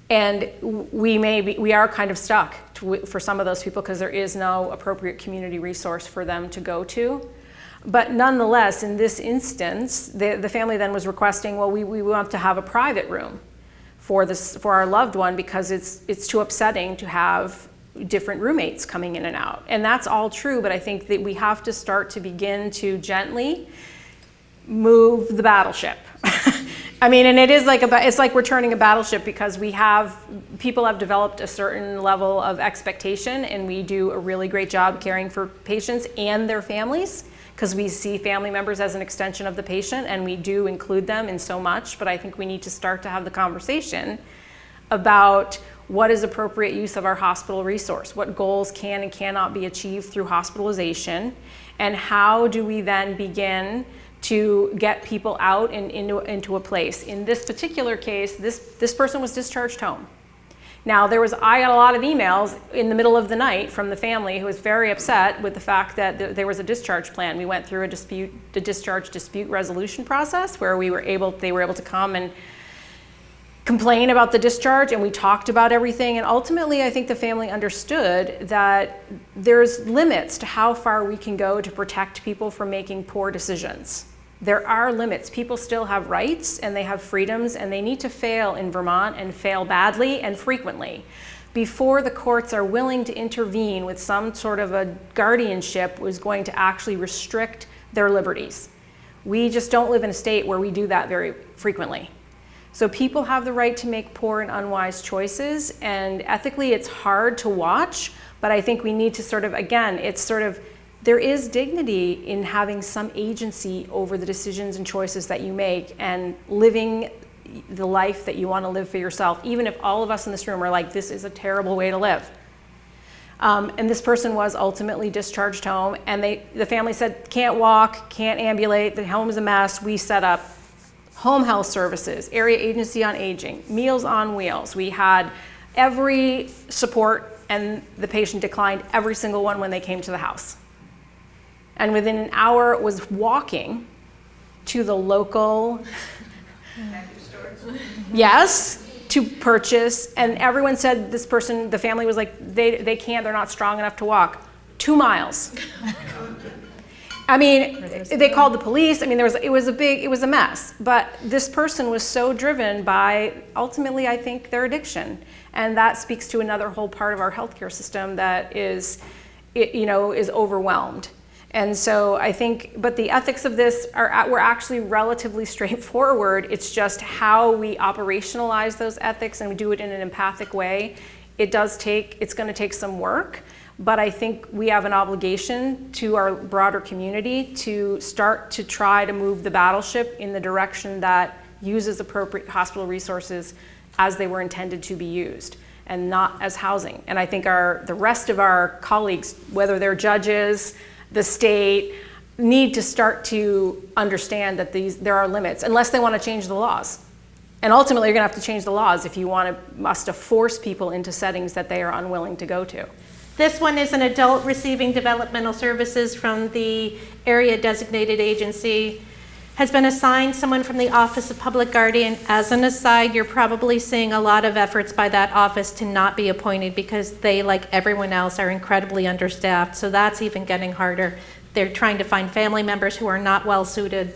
And we are kind of stuck for some of those people because there is no appropriate community resource for them to go to. But nonetheless, in this instance, the family then was requesting, well, we want to have a private room for our loved one because it's too upsetting to have different roommates coming in and out. And that's all true, but I think that we have to start to begin to gently move the battleship. And it is it's like we're turning a battleship because people have developed a certain level of expectation, and we do a really great job caring for patients and their families because we see family members as an extension of the patient, and we do include them in so much, but I think we need to start to have the conversation about what is appropriate use of our hospital resource, what goals can and cannot be achieved through hospitalization, and how do we then begin to get people out and into a place. In this particular case, this person was discharged home. Now, I got a lot of emails in the middle of the night from the family who was very upset with the fact that there was a discharge plan. We went through the discharge dispute resolution process where they were able to come and complain about the discharge, and we talked about everything. And ultimately, I think the family understood that there's limits to how far we can go to protect people from making poor decisions. There are limits. People still have rights and they have freedoms, and they need to fail in Vermont and fail badly and frequently before the courts are willing to intervene with some sort of a guardianship was going to actually restrict their liberties. We just don't live in a state where we do that very frequently. So people have the right to make poor and unwise choices, and ethically it's hard to watch, but I think we need to there is dignity in having some agency over the decisions and choices that you make and living the life that you want to live for yourself, even if all of us in this room are like, this is a terrible way to live. And this person was ultimately discharged home, and the family said, can't walk, can't ambulate, the home is a mess. We set up home health services, area agency on aging, Meals on Wheels. We had every support, and the patient declined every single one when they came to the house. And within an hour was walking to the local, yes, to purchase, and everyone said this person, the family was like, they can't, they're not strong enough to walk. 2 miles. I mean, they called the police. I mean, it was a mess. But this person was so driven by, ultimately, I think, their addiction. And that speaks to another whole part of our healthcare system that is overwhelmed. And so I think, but the ethics of this were actually relatively straightforward. It's just how we operationalize those ethics and we do it in an empathic way. It's going to take some work, but I think we have an obligation to our broader community to start to try to move the battleship in the direction that uses appropriate hospital resources as they were intended to be used, and not as housing. And I think the rest of our colleagues, whether they're judges, the state, need to start to understand that there are limits, unless they want to change the laws. And ultimately, you're going to have to change the laws if you want us to force people into settings that they are unwilling to go to. This one is an adult receiving developmental services from the area designated agency, has been assigned someone from the Office of Public Guardian. As an aside, you're probably seeing a lot of efforts by that office to not be appointed because they, like everyone else, are incredibly understaffed. So that's even getting harder. They're trying to find family members who are not well suited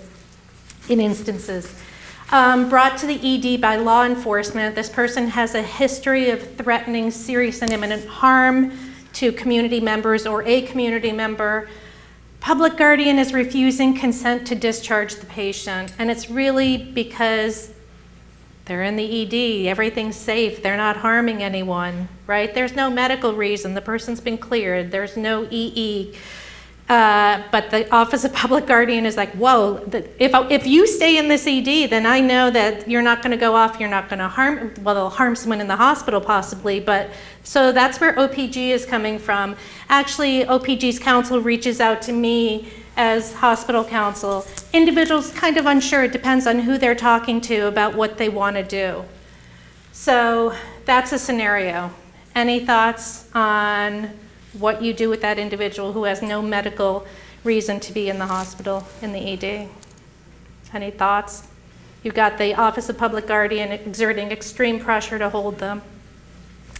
in instances. Brought to the ED by law enforcement, this person has a history of threatening serious and imminent harm to community members or a community member. Public guardian is refusing consent to discharge the patient, and it's really because they're in the ED, everything's safe, they're not harming anyone, right? There's no medical reason, the person's been cleared, there's no EE. But the Office of Public Guardian is like, whoa, if you stay in this ED, then I know that you're not going to go off, you're not going to harm, well, they'll harm someone in the hospital possibly, but so that's where OPG is coming from. Actually, OPG's counsel reaches out to me as hospital counsel. Individuals kind of unsure, it depends on who they're talking to about what they want to do. So that's a scenario. Any thoughts on what you do with that individual who has no medical reason to be in the hospital, in the ED? Any thoughts? You've got the Office of Public Guardian exerting extreme pressure to hold them.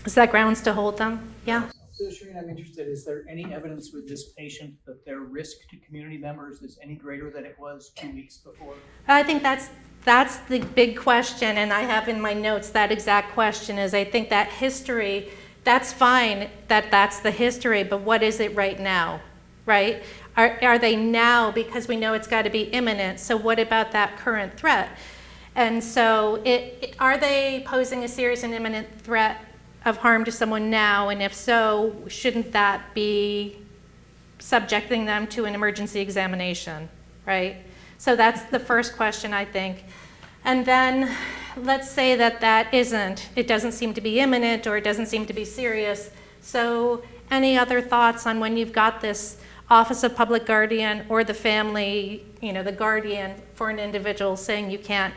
Is that grounds to hold them? Yeah? So Shireen, I'm interested, is there any evidence with this patient that their risk to community members is any greater than it was 2 weeks before? I think that's the big question, and I have in my notes that exact question is, I think that history, that's fine that that's the history, but what is it right now, right? Are they now, because we know it's got to be imminent, so what about that current threat? And so are they posing a serious and imminent threat of harm to someone now, and if so, shouldn't that be subjecting them to an emergency examination, right? So that's the first question, I think. And then let's say that it doesn't seem to be imminent, or it doesn't seem to be serious. So any other thoughts on when you've got this Office of Public Guardian or the family, the guardian for an individual saying you can't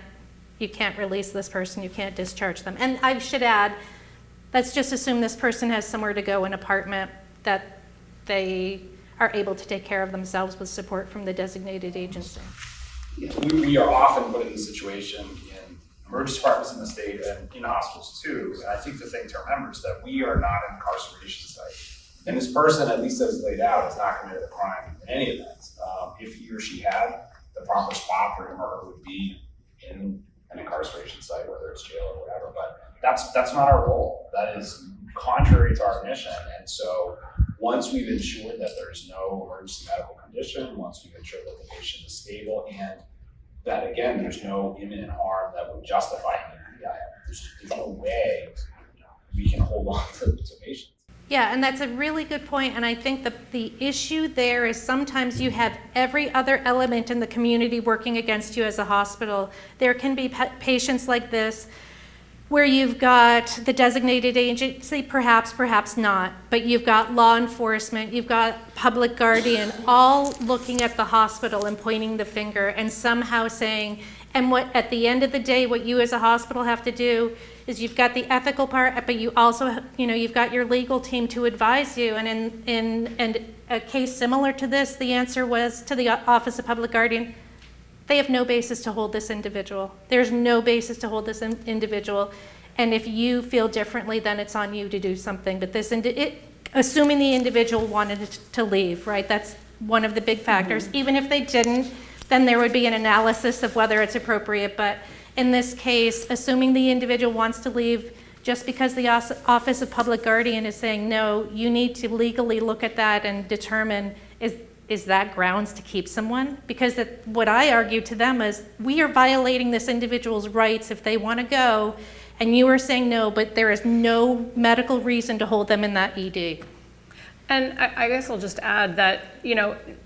release this person, you can't discharge them? And I should add, let's just assume this person has somewhere to go, an apartment, that they are able to take care of themselves with support from the designated agency. Yeah, we are often put in this situation in emergency departments in the state and in hospitals too. And I think the thing to remember is that we are not an incarceration site. And this person, at least as laid out, has not committed a crime in any event. If he or she had, the proper spot for him or her would be in an incarceration site, whether it's jail or whatever. But that's not our role. That is contrary to our mission. And so once we've ensured that there's no emergency medical condition, once we've ensured that the patient is stable, and that, again, there's no imminent harm that would justify there's no way we can hold on to patients. Yeah, and that's a really good point. And I think the issue there is sometimes you have every other element in the community working against you as a hospital. There can be patients like this where you've got the designated agency, perhaps not, but you've got law enforcement, you've got public guardian, all looking at the hospital and pointing the finger and somehow saying, and what at the end of the day, what you as a hospital have to do is you've got the ethical part, but you also, you've got your legal team to advise you. And in a case similar to this, the answer was to the Office of Public Guardian, they have no basis to hold this individual. There's no basis to hold this individual. And if you feel differently, then it's on you to do something. But assuming the individual wanted to leave, right? That's one of the big factors. Mm-hmm. Even if they didn't, then there would be an analysis of whether it's appropriate. But in this case, assuming the individual wants to leave, just because the Office of Public Guardian is saying no, you need to legally look at that and determine is that grounds to keep someone? Because what I argue to them is we are violating this individual's rights if they want to go, and you are saying no, but there is no medical reason to hold them in that ED. And I guess I'll just add that,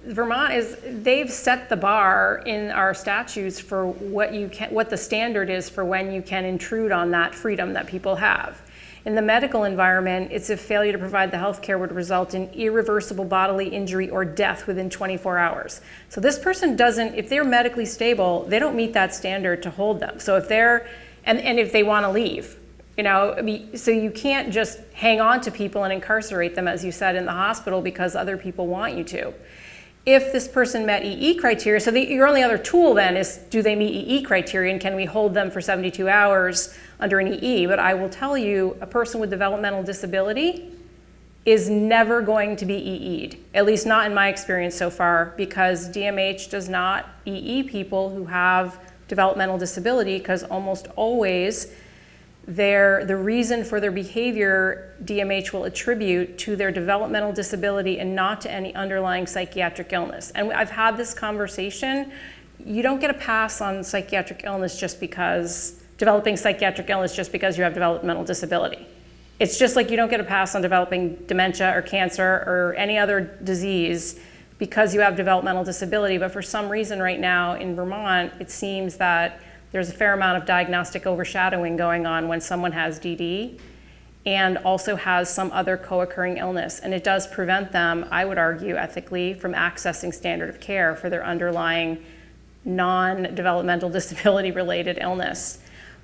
Vermont they've set the bar in our statutes for what the standard is for when you can intrude on that freedom that people have. In the medical environment, it's if failure to provide the health care would result in irreversible bodily injury or death within 24 hours. So this person if they're medically stable, they don't meet that standard to hold them. So if if they want to leave, so you can't just hang on to people and incarcerate them, as you said, in the hospital because other people want you to. If this person met EE criteria, so your only other tool then is, do they meet EE criteria, and can we hold them for 72 hours under an EE? But I will tell you, a person with developmental disability is never going to be EE'd, at least not in my experience so far, because DMH does not EE people who have developmental disability, because almost always the reason for their behavior DMH will attribute to their developmental disability and not to any underlying psychiatric illness. And I've had this conversation. You don't get a pass on psychiatric illness developing psychiatric illness just because you have developmental disability. It's just like you don't get a pass on developing dementia or cancer or any other disease because you have developmental disability. But for some reason right now in Vermont, it seems that there's a fair amount of diagnostic overshadowing going on when someone has DD and also has some other co-occurring illness. And it does prevent them, I would argue ethically, from accessing standard of care for their underlying non-developmental disability related illness.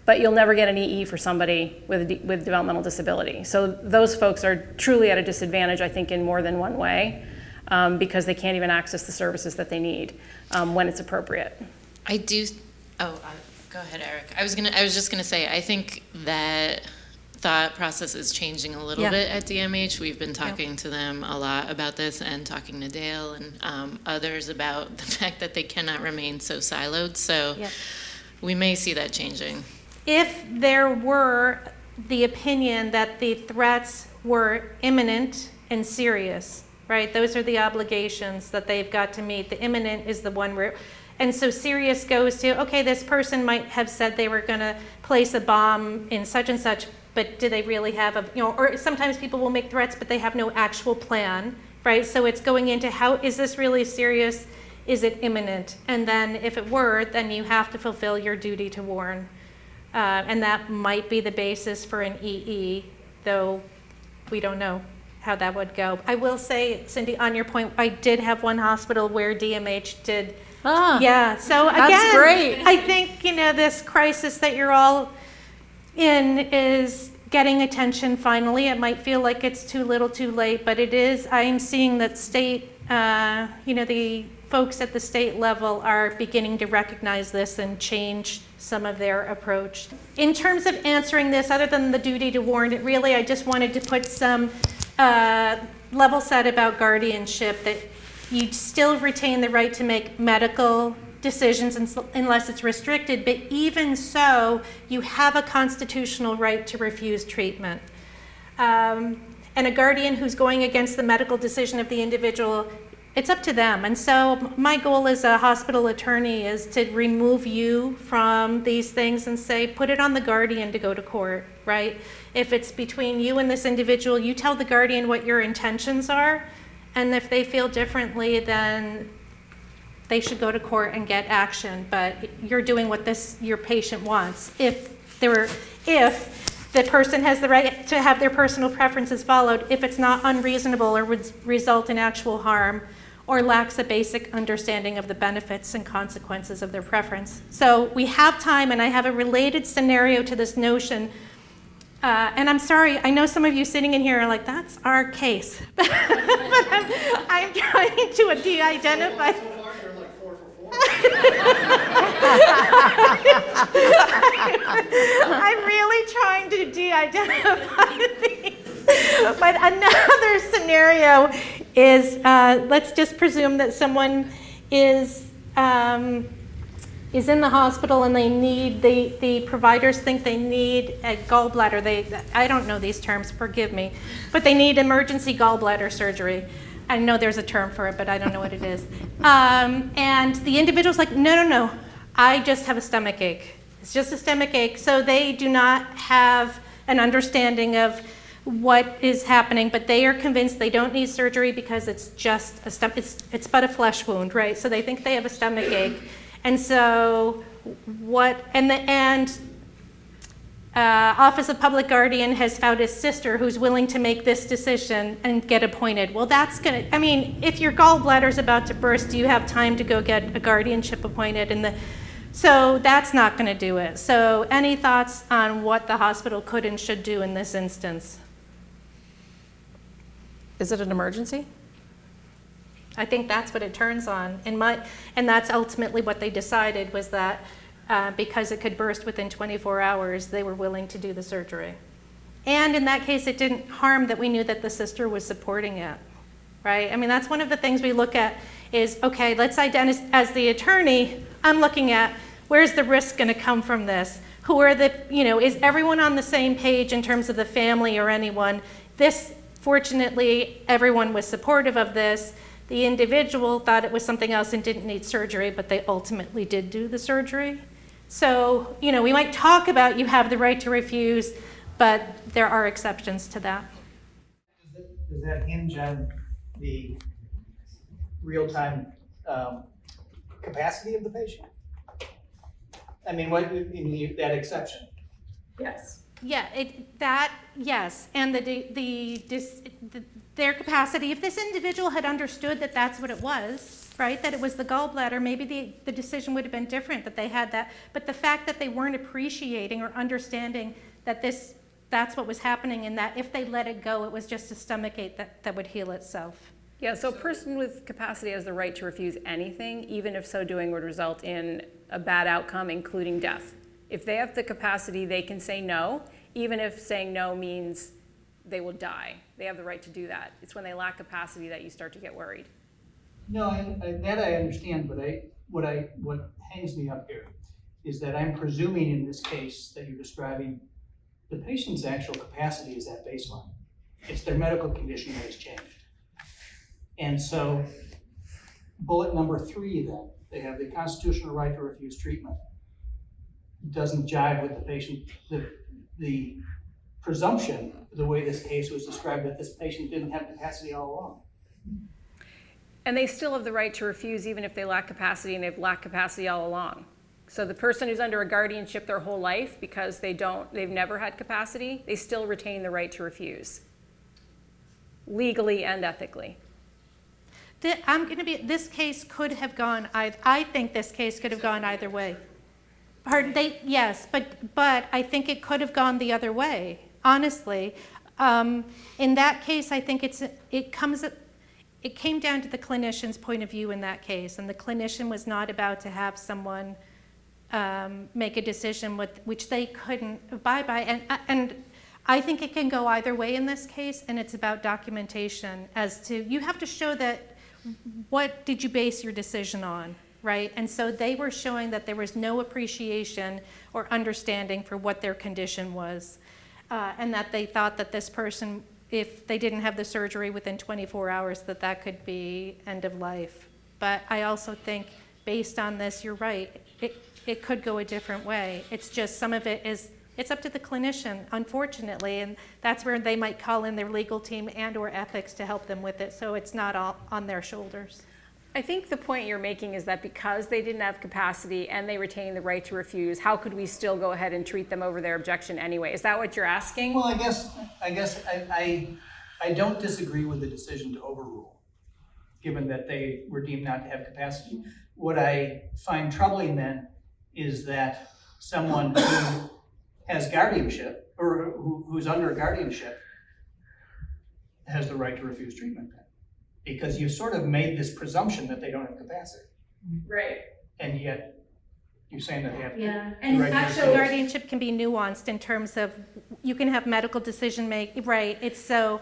But you'll never get an EE for somebody with developmental disability. So those folks are truly at a disadvantage, I think, in more than one way, because they can't even access the services that they need when it's appropriate. Go ahead, Eric. I was just gonna say, I think that thought process is changing a little bit at DMH. We've been talking to them a lot about this, and talking to Dale and others about the fact that they cannot remain so siloed. So we may see that changing. If there were the opinion that the threats were imminent and serious, right? Those are the obligations that they've got to meet. The imminent is the one where, and so serious goes to, okay, this person might have said they were going to place a bomb in such and such, but do they really have or sometimes people will make threats, but they have no actual plan, right? So it's going into, how is this really serious? Is it imminent? And then if it were, then you have to fulfill your duty to warn. And that might be the basis for an EE, though we don't know how that would go. I will say, Cindy, on your point, I did have one hospital where DMH did. Yeah, so again, that's great. I think, this crisis that you're all in is getting attention finally. It might feel like it's too little too late, but it is. I'm seeing that state, the folks at the state level are beginning to recognize this and change some of their approach. In terms of answering this, other than the duty to warn, I just wanted to put some level set about guardianship, that you still retain the right to make medical decisions unless it's restricted, but even so, you have a constitutional right to refuse treatment. And a guardian who's going against the medical decision of the individual, it's up to them. And so my goal as a hospital attorney is to remove you from these things and say, put it on the guardian to go to court, right? If it's between you and this individual, you tell the guardian what your intentions are, and if they feel differently, then they should go to court and get action. But you're doing what your patient wants. If the person has the right to have their personal preferences followed, if it's not unreasonable or would result in actual harm, or lacks a basic understanding of the benefits and consequences of their preference. So we have time, and I have a related scenario to this notion. And I'm sorry, I know some of you sitting in here are like, that's our case. But I'm trying to de-identify. I'm really trying to de-identify these. But another scenario is, let's just presume that someone is in the hospital and the providers think they need a gallbladder. I don't know these terms, forgive me, but they need emergency gallbladder surgery. I know there's a term for it, but I don't know what it is. And the individual's like, no, I just have a stomach ache. It's just a stomach ache. So they do not have an understanding of what is happening, but they are convinced they don't need surgery because it's just it's but a flesh wound, right? So they think they have a stomach ache. And so Office of Public Guardian has found a sister who's willing to make this decision and get appointed. Well, if your gallbladder's about to burst, do you have time to go get a guardianship appointed? So that's not going to do it. So any thoughts on what the hospital could and should do in this instance? Is it an emergency? I think that's what it turns on. And that's ultimately what they decided, was that because it could burst within 24 hours, they were willing to do the surgery. And in that case, it didn't harm that we knew that the sister was supporting it, right? I mean, that's one of the things we look at is, okay, let's identify, as the attorney, I'm looking at where's the risk going to come from this? Is everyone on the same page in terms of the family or anyone? Fortunately, everyone was supportive of this. The individual thought it was something else and didn't need surgery, but they ultimately did do the surgery. So, we might talk about you have the right to refuse, but there are exceptions to that. Does that hinge on the real-time capacity of the patient? I mean, that exception? Yes. Yeah, yes, and their capacity. If this individual had understood that that's what it was, right, that it was the gallbladder, maybe the decision would have been different, that they had that. But the fact that they weren't appreciating or understanding that that's what was happening, and that if they let it go, it was just a stomach ache that would heal itself. Yeah, so a person with capacity has the right to refuse anything, even if so doing would result in a bad outcome, including death. If they have the capacity, they can say no, even if saying no means they will die. They have the right to do that. It's when they lack capacity that you start to get worried. No, that I understand, but what hangs me up here is that I'm presuming in this case that you're describing, the patient's actual capacity is at baseline. It's their medical condition that has changed. And so, bullet number 3 then, they have the constitutional right to refuse treatment. Doesn't jive with the patient, the presumption, the way this case was described, that this patient didn't have capacity all along. And they still have the right to refuse even if they lack capacity, and they've lacked capacity all along. So the person who's under a guardianship their whole life because they've never had capacity, they still retain the right to refuse, legally and ethically. This case could have gone, I think this case could have gone either way. Pardon, yes, but I think it could have gone the other way, honestly. In that case, I think it came down to the clinician's point of view in that case, and the clinician was not about to have someone make a decision which they couldn't abide by. And I think it can go either way in this case, and it's about documentation as to, you have to show that, what did you base your decision on, right? And so they were showing that there was no appreciation or understanding for what their condition was, and that they thought that this person, if they didn't have the surgery within 24 hours, that could be end of life. But I also think, based on this, you're right, it could go a different way. It's just some of it is, it's up to the clinician, unfortunately, and that's where they might call in their legal team and or ethics to help them with it, so it's not all on their shoulders. I think the point you're making is that because they didn't have capacity and they retain the right to refuse, how could we still go ahead and treat them over their objection anyway? Is that what you're asking? Well, I guess I don't disagree with the decision to overrule, given that they were deemed not to have capacity. What I find troubling then is that someone who has guardianship, or who's under guardianship, has the right to refuse treatment then. Because you sort of made this presumption that they don't have capacity. Right. And yet, you're saying that they have. Yeah, the and right to actually refuse. guardianship can be nuanced in terms of, you can have medical decision making, right, it's so,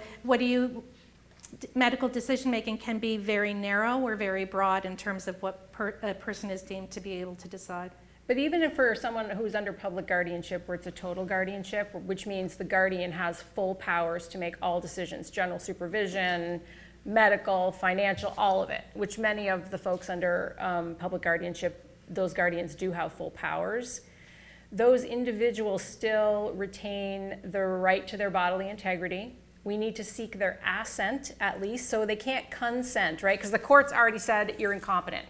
medical decision making can be very narrow or very broad in terms of what a person is deemed to be able to decide. But even if for someone who's under public guardianship, where it's a total guardianship, which means the guardian has full powers to make all decisions, general supervision, medical, financial, all of it, which many of the folks under public guardianship, those guardians do have full powers. Those individuals still retain the right to their bodily integrity. We need to seek their assent at least, so they can't consent, right? Because the court's already said you're incompetent.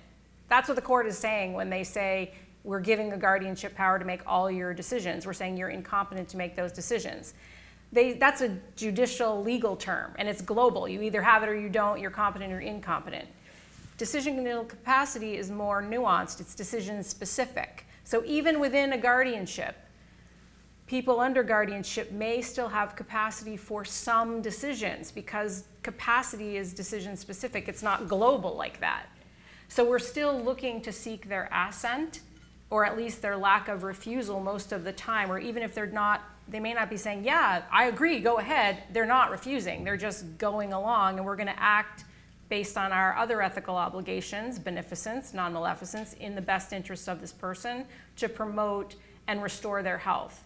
That's what the court is saying when they say we're giving the guardianship power to make all your decisions. We're saying you're incompetent to make those decisions. That's a judicial legal term, and it's global. You either have it or you don't, you're competent or incompetent. Decisional capacity is more nuanced, it's decision specific. So even within a guardianship, people under guardianship may still have capacity for some decisions because capacity is decision specific, it's not global like that. So we're still looking to seek their assent, or at least their lack of refusal most of the time, or even if they're not, they may not be saying, yeah, I agree, go ahead. They're not refusing, they're just going along, and we're gonna act based on our other ethical obligations, beneficence, non-maleficence, in the best interest of this person to promote and restore their health.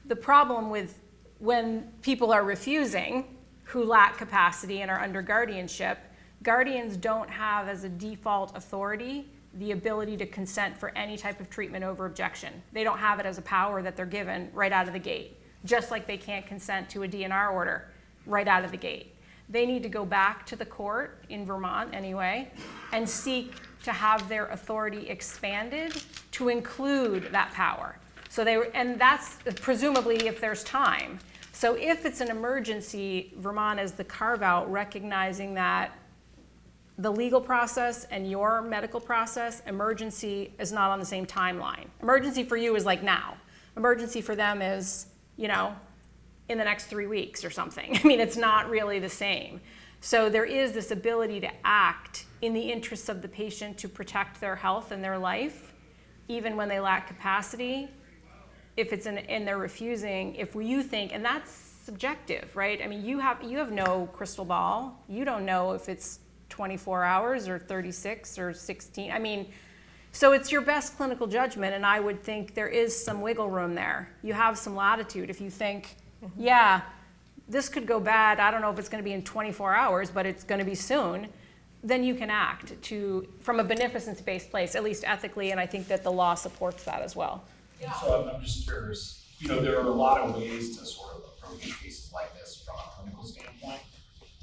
The problem with when people are refusing, who lack capacity and are under guardianship, guardians don't have as a default authority the ability to consent for any type of treatment over objection. They don't have it as a power that they're given right out of the gate, just like they can't consent to a DNR order right out of the gate. They need to go back to the court, in Vermont anyway, and seek to have their authority expanded to include that power. And that's presumably if there's time. So if it's an emergency, Vermont is the carve-out, recognizing that the legal process and your medical process, emergency is not on the same timeline. Emergency for you is like now. Emergency for them is, in the next 3 weeks or something. I mean, it's not really the same. So there is this ability to act in the interests of the patient to protect their health and their life, even when they lack capacity. If it's and they're refusing, if you think, and that's subjective, right? I mean, you have no crystal ball. You don't know if it's 24 hours or 36 or 16. I mean, so it's your best clinical judgment, and I would think there is some wiggle room there. You have some latitude. If you think, yeah, this could go bad, I don't know if it's going to be in 24 hours, but it's going to be soon, then you can act from a beneficence-based place, at least ethically, and I think that the law supports that as well. Yeah. So I'm just curious, there are a lot of ways to sort of approach cases like this from a clinical standpoint.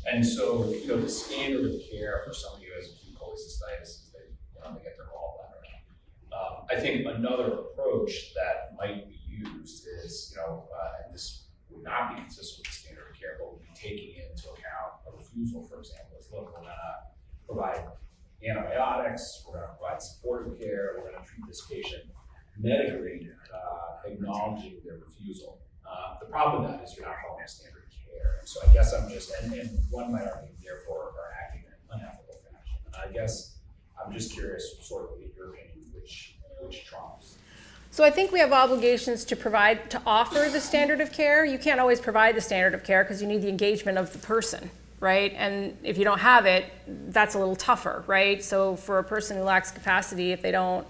And so, the standard of care for somebody who has acute cholecystitis is they get their gallbladder out. I think another approach that might be used is, and this would not be consistent with the standard of care, but would be taking into account a refusal, for example, is look, we're gonna provide antibiotics, we're gonna provide supportive care, we're gonna treat this patient medically, acknowledging their refusal. The problem with that is you're not following standard of care. And so I guess I'm just, and one might argue, therefore, are acting in an unethical fashion. And I guess I'm just curious, sort of, in your opinion, which trumps. So I think we have obligations to offer the standard of care. You can't always provide the standard of care because you need the engagement of the person, right? And if you don't have it, that's a little tougher, right? So for a person who lacks capacity, if they don't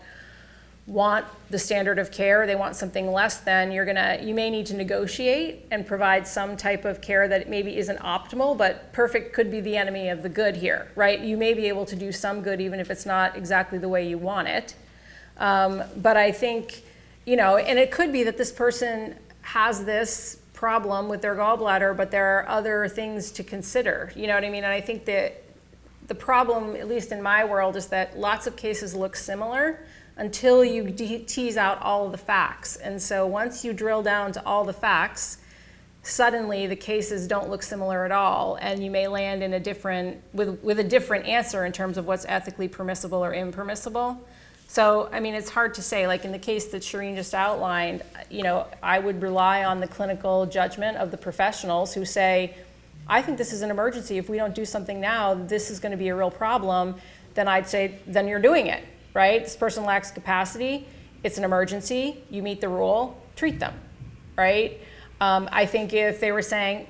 want the standard of care, they want something less than, you may need to negotiate and provide some type of care that maybe isn't optimal, but perfect could be the enemy of the good here, right? You may be able to do some good even if it's not exactly the way you want it. But I think, and it could be that this person has this problem with their gallbladder, but there are other things to consider, you know what I mean? And I think that the problem, at least in my world, is that lots of cases look similar until you tease out all of the facts. And so once you drill down to all the facts, suddenly the cases don't look similar at all, and you may land in with a different answer in terms of what's ethically permissible or impermissible. So, I mean, it's hard to say. Like in the case that Shireen just outlined, I would rely on the clinical judgment of the professionals who say, I think this is an emergency. If we don't do something now, this is going to be a real problem. Then I'd say, then you're doing it, right? This person lacks capacity. It's an emergency. You meet the rule. Treat them, right? I think if they were saying,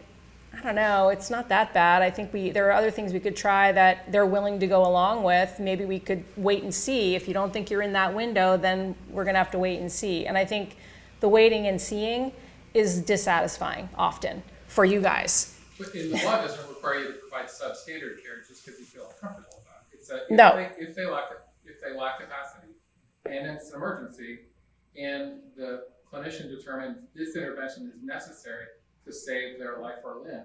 I don't know, it's not that bad. I think there are other things we could try that they're willing to go along with. Maybe we could wait and see. If you don't think you're in that window, then we're going to have to wait and see. And I think the waiting and seeing is dissatisfying often for you guys. But in the law, it doesn't require you to provide substandard care just because you feel uncomfortable about it. It's that if they lack capacity and it's an emergency and the clinician determines this intervention is necessary to save their life or limb,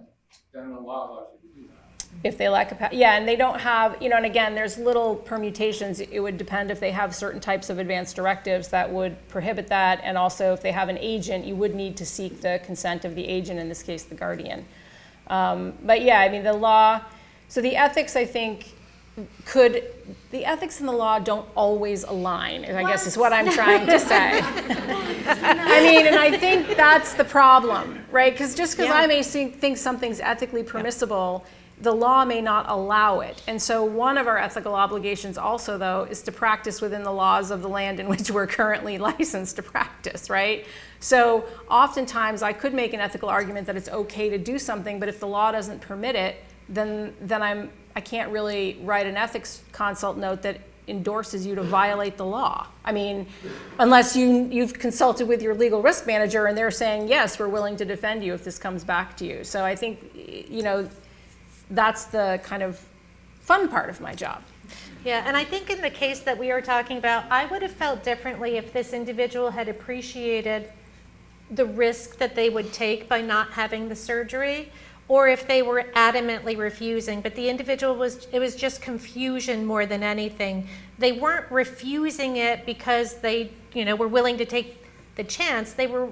then the law allows you to do that. If they lack capacity, yeah, and they don't have, and again, there's little permutations. It would depend if they have certain types of advanced directives that would prohibit that, and also if they have an agent, you would need to seek the consent of the agent, in this case, the guardian. But yeah, I mean, the law, so the ethics, I think, the ethics and the law don't always align, I guess is what I'm trying to say. I mean, and I think that's the problem, right? Because just because I may think something's ethically permissible, the law may not allow it. And so one of our ethical obligations also, though, is to practice within the laws of the land in which we're currently licensed to practice, right? So oftentimes I could make an ethical argument that it's okay to do something, but if the law doesn't permit it, then I can't really write an ethics consult note that endorses you to violate the law. I mean, unless you've consulted with your legal risk manager and they're saying, yes, we're willing to defend you if this comes back to you. So I think, that's the kind of fun part of my job. Yeah, and I think in the case that we are talking about, I would have felt differently if this individual had appreciated the risk that they would take by not having the surgery, or if they were adamantly refusing. But the individual it was just confusion more than anything. They weren't refusing it because they, were willing to take the chance. They were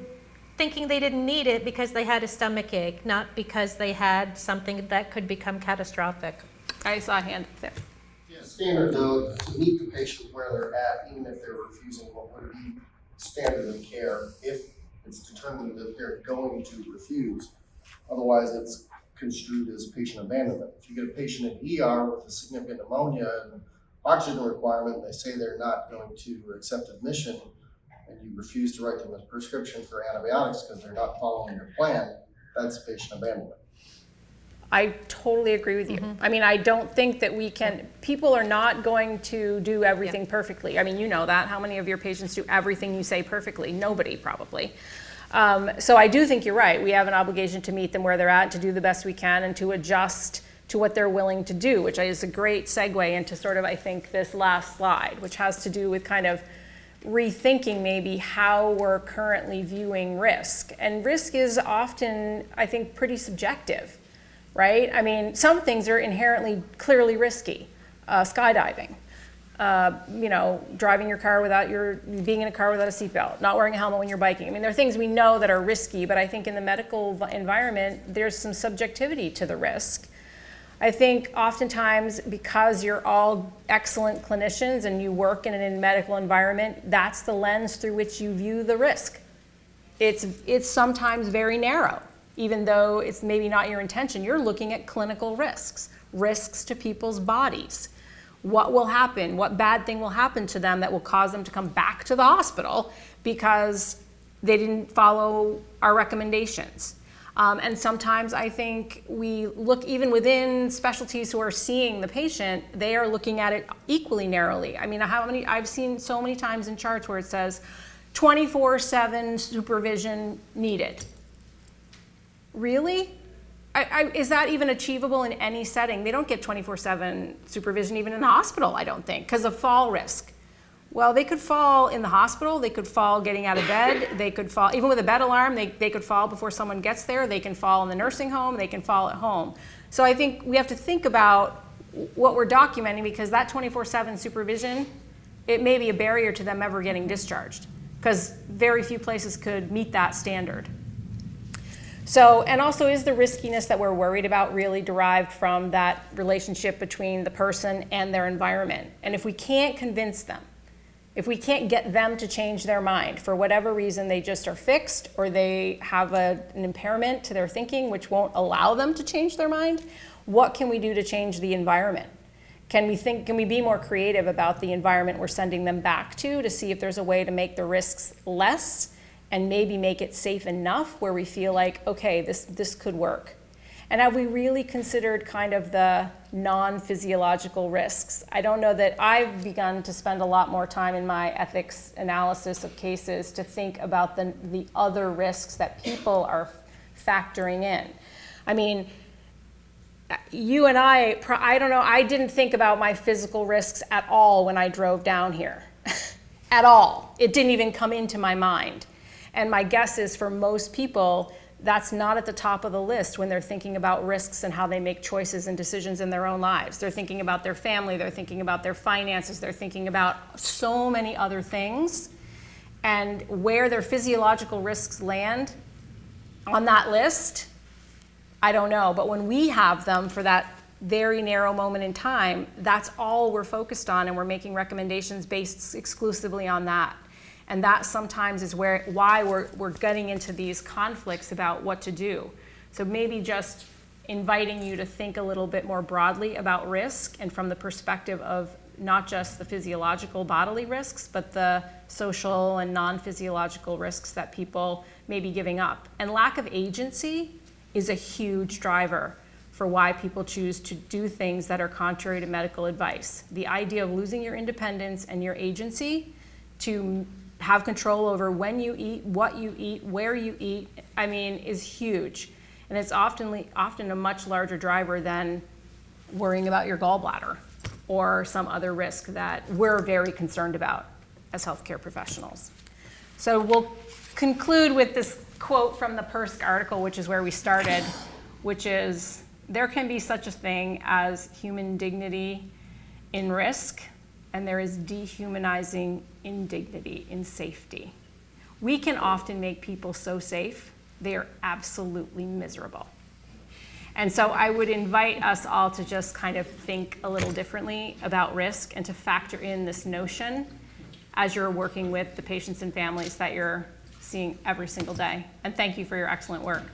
thinking they didn't need it because they had a stomach ache, not because they had something that could become catastrophic. I saw a hand up there. Yeah, standard though, to meet the patient where they're at, even if they're refusing what would be standard of care, if it's determined that they're going to refuse. Otherwise, it's construed as patient abandonment. If you get a patient in ER with a significant pneumonia and oxygen requirement, and they say they're not going to accept admission, and you refuse to write them a prescription for antibiotics because they're not following your plan, that's patient abandonment. I totally agree with you. I mean, I don't think that people are not going to do everything perfectly. I mean, you know that. How many of your patients do everything you say perfectly? Nobody, probably. So I do think you're right. We have an obligation to meet them where they're at, to do the best we can, and to adjust to what they're willing to do, which is a great segue into sort of, I think, this last slide, which has to do with kind of rethinking maybe how we're currently viewing risk. And risk is often, I think, pretty subjective, right? I mean, some things are inherently clearly risky, skydiving. driving your car being in a car without a seatbelt, not wearing a helmet when you're biking. I mean, there are things we know that are risky, but I think in the medical environment, there's some subjectivity to the risk. I think oftentimes because you're all excellent clinicians and you work in a medical environment, that's the lens through which you view the risk. It's sometimes very narrow, even though it's maybe not your intention. You're looking at clinical risks to people's bodies. What will happen? What bad thing will happen to them that will cause them to come back to the hospital because they didn't follow our recommendations? And sometimes I think we look, even within specialties who are seeing the patient, they are looking at it equally narrowly. I mean, I've seen so many times in charts where it says 24/7 supervision needed. Really? Is that even achievable in any setting? They don't get 24/7 supervision even in the hospital, I don't think, because of fall risk. Well, they could fall in the hospital, they could fall getting out of bed, they could fall, even with a bed alarm, they could fall before someone gets there, they can fall in the nursing home, they can fall at home. So I think we have to think about what we're documenting, because that 24/7 supervision, it may be a barrier to them ever getting discharged, because very few places could meet that standard. So, and also, is the riskiness that we're worried about really derived from that relationship between the person and their environment? And if we can't convince them, if we can't get them to change their mind, for whatever reason they just are fixed, or they have an impairment to their thinking which won't allow them to change their mind, what can we do to change the environment? Can we be more creative about the environment we're sending them back to see if there's a way to make the risks less and maybe make it safe enough where we feel like, okay, this could work? And have we really considered kind of the non-physiological risks? I don't know that I've begun to spend a lot more time in my ethics analysis of cases to think about the other risks that people are factoring in. I mean, you and I don't know, I didn't think about my physical risks at all when I drove down here. At all. It didn't even come into my mind. And my guess is for most people, that's not at the top of the list when they're thinking about risks and how they make choices and decisions in their own lives. They're thinking about their family, they're thinking about their finances, they're thinking about so many other things. And where their physiological risks land on that list, I don't know. But when we have them for that very narrow moment in time, that's all we're focused on, and we're making recommendations based exclusively on that. And that sometimes is why we're getting into these conflicts about what to do. So maybe just inviting you to think a little bit more broadly about risk, and from the perspective of not just the physiological bodily risks, but the social and non-physiological risks that people may be giving up. And lack of agency is a huge driver for why people choose to do things that are contrary to medical advice. The idea of losing your independence and your agency to have control over when you eat, what you eat, where you eat, I mean, is huge. And it's often a much larger driver than worrying about your gallbladder or some other risk that we're very concerned about as healthcare professionals. So we'll conclude with this quote from the PERSC article, which is where we started, which is, there can be such a thing as human dignity in risk, and there is dehumanizing indignity in safety. We can often make people so safe, they are absolutely miserable. And so I would invite us all to just kind of think a little differently about risk and to factor in this notion as you're working with the patients and families that you're seeing every single day. And thank you for your excellent work.